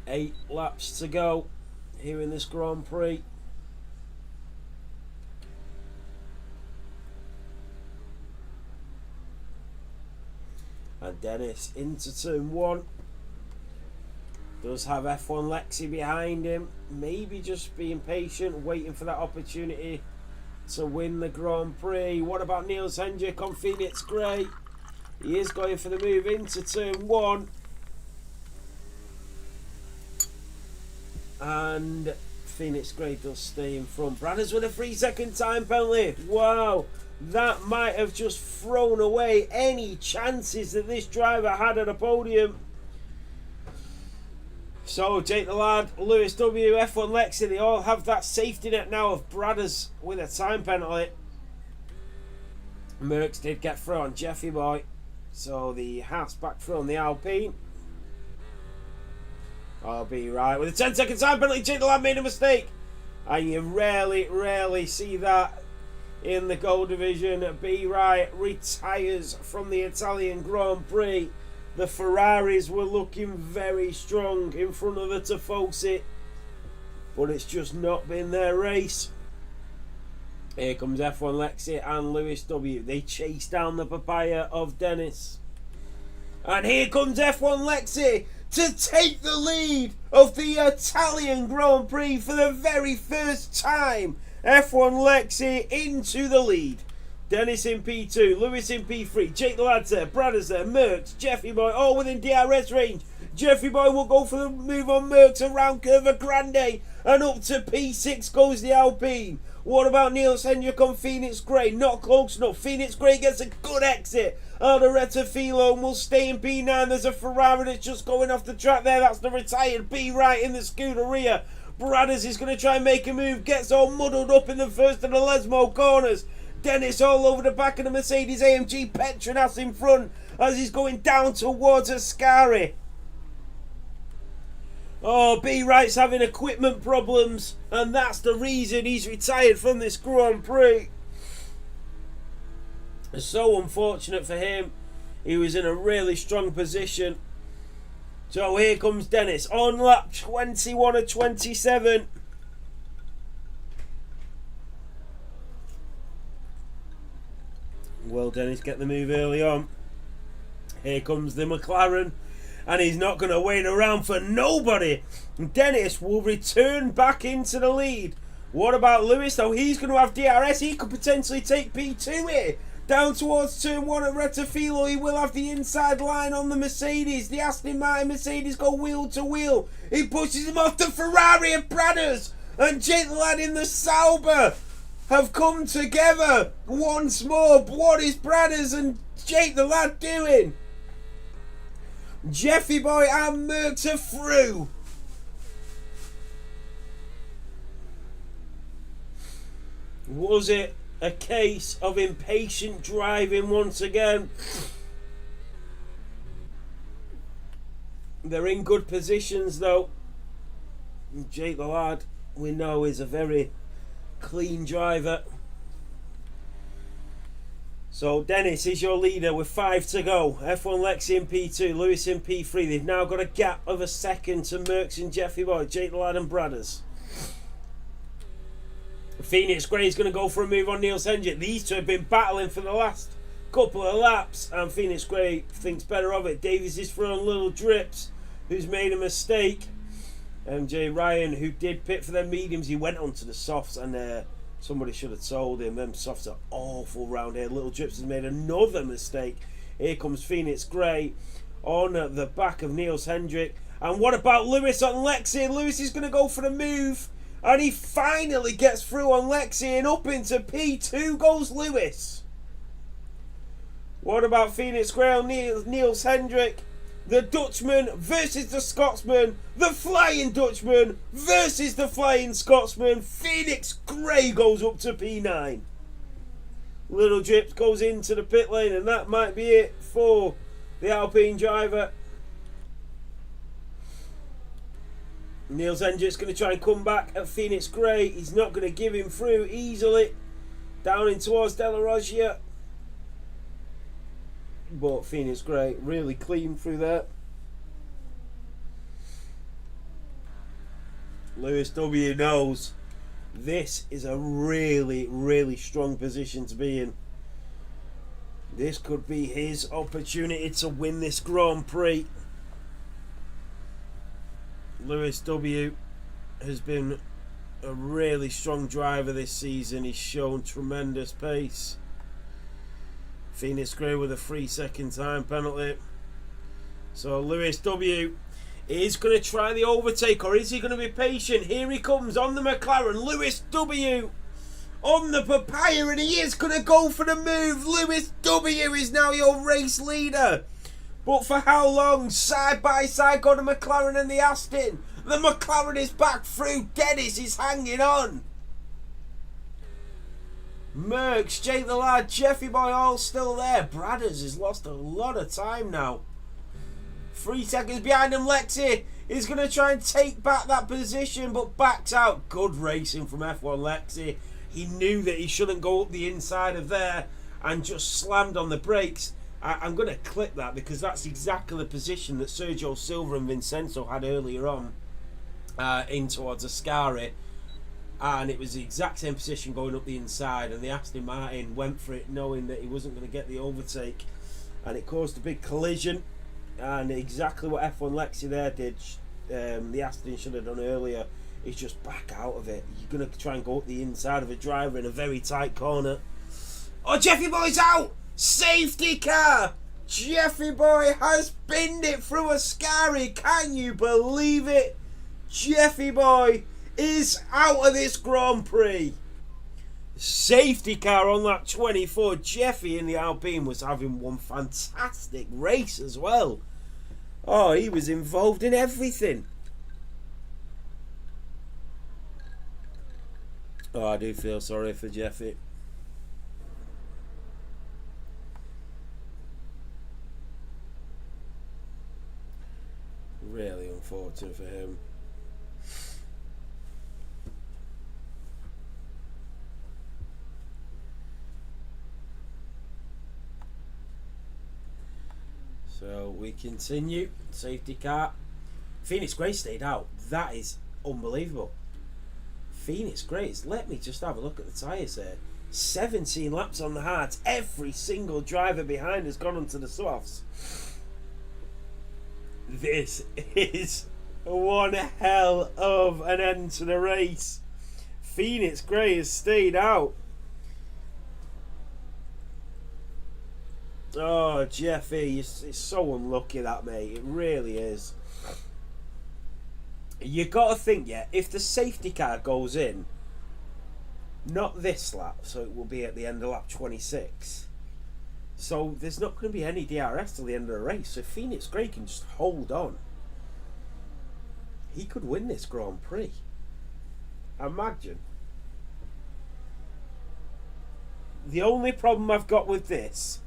Eight laps to go here in this Grand Prix. And Dennis into turn 1. Does have F1 Lexi behind him. Maybe just being patient, waiting for that opportunity to win the Grand Prix. What about Niels Hendrick on Phoenix Grey? He is going for the move into turn 1. And Phoenix Grey does stay in front. Bradders with a 3-second time penalty. Wow, that might have just thrown away any chances that this driver had at a podium. So Jake the Lad, Lewis W, F1 Lexi, they all have that safety net now of Bradders with a time penalty. Merckx did get through on Jeffy Boy. So the Haas back through on the Alpine. I'll be right. With a 10-second time penalty, Jake the Lad made a mistake. And you rarely see that in the Gold Division. Be Right retires from the Italian Grand Prix. The Ferraris were looking very strong in front of the Tifosi, but it's just not been their race. Here comes F1 Lexi and Lewis W. They chase down the papaya of Dennis. And here comes F1 Lexi to take the lead of the Italian Grand Prix for the very first time. F1 Lexi into the lead. Dennis in P2, Lewis in P3, Jake the Lad's there, Bradders there, Merckx, Jeffy Boy, all within DRS range. Jeffy Boy will go for the move on Merckx around Curva Grande, and up to P6 goes the Alpine. What about Niels Hendrick on Phoenix Grey? Not close enough. Phoenix Grey gets a good exit. Alderetta Filo will stay in P9. There's a Ferrari that's just going off the track there. That's the retired Be Right in the Scuderia. Bradders is going to try and make a move. Gets all muddled up in the first of the Lesmo corners. Dennis all over the back of the Mercedes AMG Petronas in front as he's going down towards Ascari. Oh, Be Right's having equipment problems, and that's the reason he's retired from this Grand Prix. It's so unfortunate for him. He was in a really strong position. So here comes Dennis on lap 21 of 27. Will Dennis get the move early on? Here comes the McLaren, and he's not going to wait around for nobody. Dennis will return back into the lead. What about Lewis though? He's going to have DRS. He could potentially take P2 here. Down towards turn 1 at Rettifilo. He will have the inside line on the Mercedes. The Aston Martin Mercedes go wheel to wheel. He pushes him off the Ferrari of Bradders. And Jake the Lad in the Sauber have come together once more. What is Bradders and Jake the Lad doing? Jeffy Boy and Merckx are through. Was it a case of impatient driving once again? They're in good positions though. Jake the Lad, we know, is a very clean driver. So Dennis is your leader with 5 to go. F1 Lexi in P2, Lewis in P3. They've now got a gap of a second to Merckx and Jeffy Boy, Jake the Lad and Bradders. Phoenix Grey is going to go for a move on Niels Hendrick. These two have been battling for the last couple of laps, and Phoenix Grey thinks better of it. Davies is throwing little drips, who's made a mistake. MJ Ryan, who did pit for them mediums, he went onto the softs, and somebody should have told him them softs are awful round here. Little Drips has made another mistake. Here comes Phoenix Grey on the back of Niels Hendrick. And what about Lewis on Lexi? Lewis is going to go for the move, and he finally gets through on Lexi, and up into P2 goes Lewis. What about Phoenix Grey on Niels Hendrick? The Dutchman versus the Scotsman. The Flying Dutchman versus the Flying Scotsman. Phoenix Grey goes up to P9. Little Drips goes into the pit lane, and that might be it for the Alpine driver. Niels Hendrick's going to try and come back at Phoenix Grey. He's not going to give him through easily. Down in towards Della Roggia. But Phoenix Grey really clean through there. Lewis W knows this is a really, really strong position to be in. This could be his opportunity to win this Grand Prix. Lewis W has been a really strong driver this season. He's shown tremendous pace. Phoenix Gray with a 3-second time penalty. So Lewis W is going to try the overtake, or is he going to be patient? Here he comes on the McLaren. Lewis W on the papaya, and he is going to go for the move. Lewis W is now your race leader. But for how long? Side by side go the McLaren and the Aston. The McLaren is back through. Dennis is hanging on. Merckx, Jake the Lad, Jeffy Boy all still there. Bradders has lost a lot of time now. 3 seconds behind him. Lexi is going to try and take back that position, but backs out. Good racing from F1 Lexi. He knew that he shouldn't go up the inside of there and just slammed on the brakes. I'm going to clip that because that's exactly the position that Sergio Silva and Vincenzo had earlier on in towards Ascari. And it was the exact same position going up the inside, and the Aston Martin went for it knowing that he wasn't going to get the overtake, and it caused a big collision. And exactly what F1 Lexi there did, the Aston should have done earlier, is just back out of it. You're going to try and go up the inside of a driver in a very tight corner. Oh, Jeffy Boy's out! Safety car! Jeffy Boy has binned it through Ascari. Can you believe it? Jeffy Boy is out of this Grand Prix. Safety car on that 24. Jeffy in the Alpine was having one fantastic race as well. Oh, he was involved in everything. Oh, I do feel sorry for Jeffy. Really unfortunate for him. So we continue. Safety car. Phoenix Gray stayed out. That is unbelievable. Phoenix Grays. Let me just have a look at the tyres here. 17 laps on the hards. Every single driver behind has gone onto the softs. This is one hell of an end to the race. Phoenix Gray has stayed out. Oh, Jeffy, it's so unlucky that, mate. It really is. You got to think, yeah, if the safety car goes in, not this lap, so it will be at the end of lap 26. So there's not going to be any DRS till the end of the race. So Phoenix Gray can just hold on. He could win this Grand Prix. Imagine. The only problem I've got with this...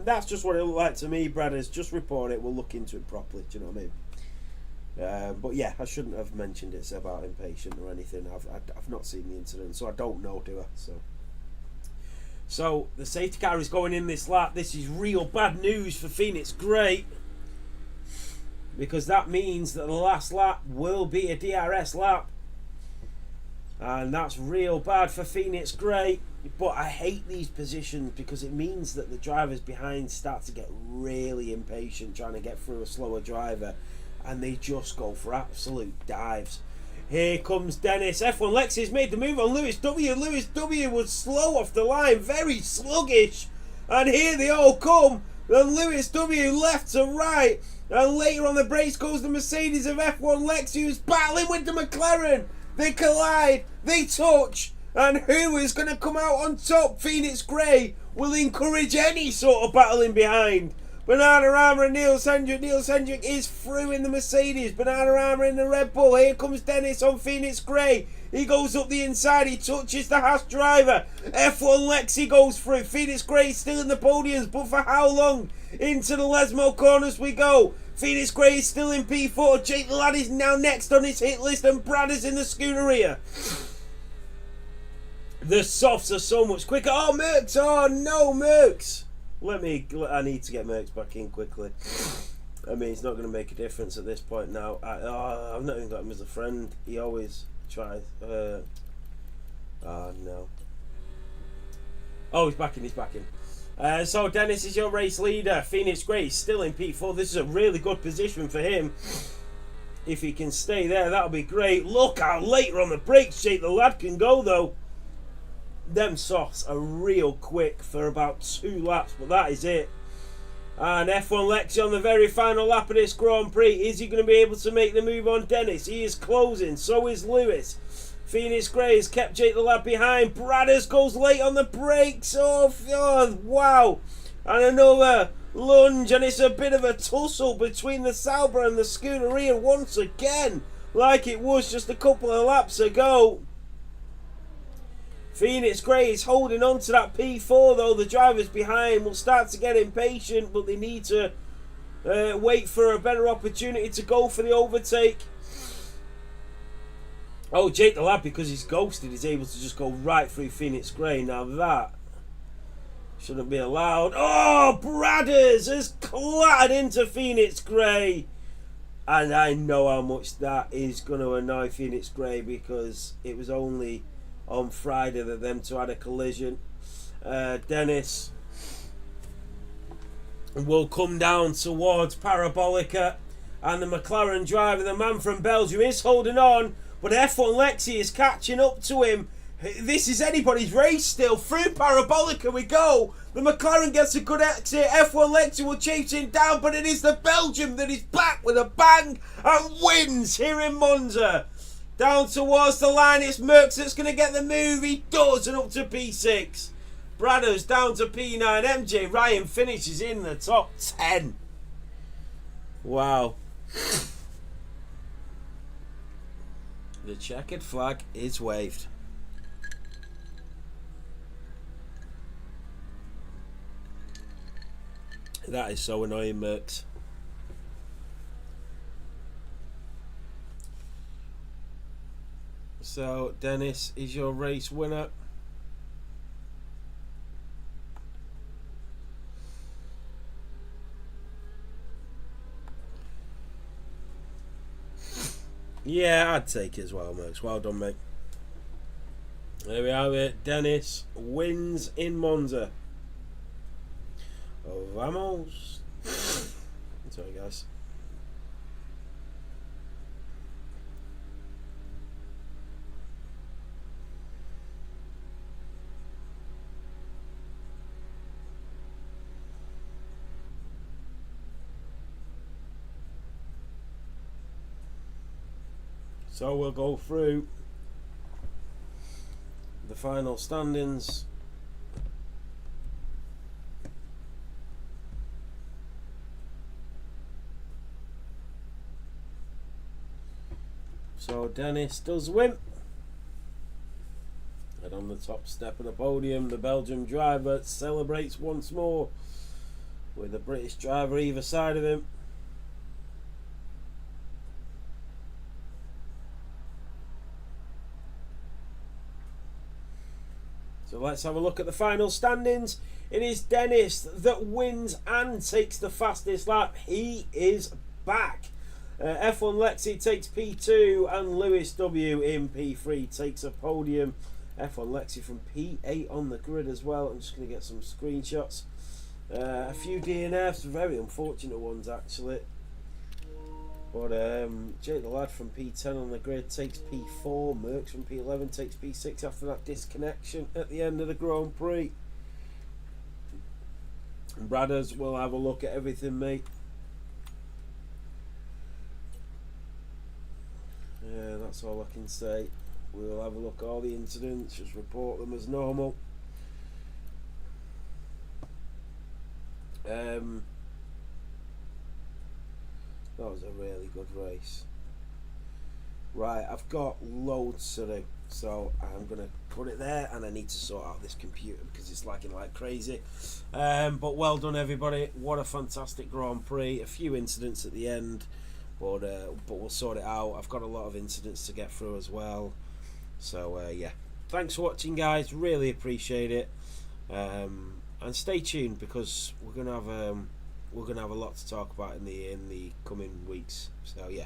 that's just what it looked like to me, Bradders. Just report it, we'll look into it properly, do you know what I mean? But yeah, I shouldn't have mentioned it's about impatient or anything. I've not seen the incident, so I don't know, do I? So the safety car is going in this lap. This is real bad news for Phoenix Gray, because that means that the last lap will be a DRS lap, and that's real bad for Phoenix Gray. But I hate these positions because it means that the drivers behind start to get really impatient trying to get through a slower driver, and they just go for absolute dives. Here comes Dennis. F1 Lexi's made the move on Lewis W. Lewis W was slow off the line, very sluggish, and here they all come. Then Lewis W left to right, and later on the brakes goes the Mercedes of F1 Lexi, who's battling with the McLaren. They collide, they touch, and who is going to come out on top? Phoenix Gray will encourage any sort of battling behind. Banana Armour and Neil Sendrick. Neil Sendrick is through in the Mercedes. Banana Armour in the Red Bull. Here comes Dennis on Phoenix Gray. He goes up the inside. He touches the Haas driver. F1 Lexi goes through. Phoenix Gray still in the podiums, but for how long? Into the Lesmo corners we go. Phoenix Gray is still in P4. Jake the Lad is now next on his hit list, and Brad is in the Schooneria. The softs are so much quicker. Oh, Merckx. Oh, no, Merckx. I need to get Merckx back in quickly. I mean, it's not going to make a difference at this point now. I've not even got him as a friend. He always tries. Oh, no. Oh, he's backing. So, Dennis is your race leader. Phoenix Gray is still in P4. This is a really good position for him. If he can stay there, that'll be great. Look how later on the brakes Jake the lad can go, though. Them softs are real quick for about 2 laps, but that is it. And F1 Lexi on the very final lap of this Grand Prix. Is he going to be able to make the move on Dennis? He is closing. So is Lewis. Phoenix Gray has kept Jake the lad behind. Bradders goes late on the brakes. Oh, wow. And another lunge. And it's a bit of a tussle between the Sauber and the Scuderia once again. Like it was just a couple of laps ago. Phoenix Gray is holding on to that P4 though. The drivers behind will start to get impatient, but they need to wait for a better opportunity to go for the overtake. Oh, Jake the lad, because he's ghosted, is able to just go right through Phoenix Gray. Now that shouldn't be allowed. Oh, Bradders has clattered into Phoenix Gray. And I know how much that is going to annoy Phoenix Gray, because it was only on Friday that them two had a collision. Dennis will come down towards Parabolica, and the McLaren driver, the man from Belgium, is holding on, but F1 Lexi is catching up to him. This is anybody's race still. Through Parabolica we go. The McLaren gets a good exit. F1 Lexi will chase him down, but it is the Belgium that is back with a bang and wins here in Monza. Down towards the line, it's Merckx that's going to get the move. He does, and up to P6. Bradders down to P9. MJ Ryan finishes in the top 10. Wow. The checkered flag is waved. That is so annoying, Merckx. So, Dennis is your race winner. Yeah, I'd take it as well, Merckx. Well done, mate. There we have it. Dennis wins in Monza. Oh, vamos. Sorry, guys. So we'll go through the final standings. So Dennis does win. And on the top step of the podium, the Belgian driver celebrates once more with the British driver either side of him. So let's have a look at the final standings. It is Dennis that wins and takes the fastest lap. He is back. F1 Lexi takes P2 and Lewis W in P3 takes a podium. F1 Lexi from P8 on the grid as well. I'm just going to get some screenshots. A few DNFs, very unfortunate ones actually. But Jake the lad from P10 on the grid takes P4. Merckx from P11 takes P6 after that disconnection at the end of the Grand Prix. And Bradders will have a look at everything, mate. Yeah, that's all I can say. We will have a look at all the incidents, just report them as normal. That was a really good race. Right, I've got loads to do, so I'm going to put it there, and I need to sort out this computer because it's lagging like crazy. But well done, everybody. What a fantastic Grand Prix. A few incidents at the end, but we'll sort it out. I've got a lot of incidents to get through as well. So, yeah. Thanks for watching, guys. Really appreciate it. And stay tuned because we're going to have we're going to have a lot to talk about in the coming weeks. So yeah,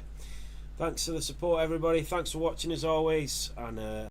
thanks for the support, everybody. Thanks for watching as always, and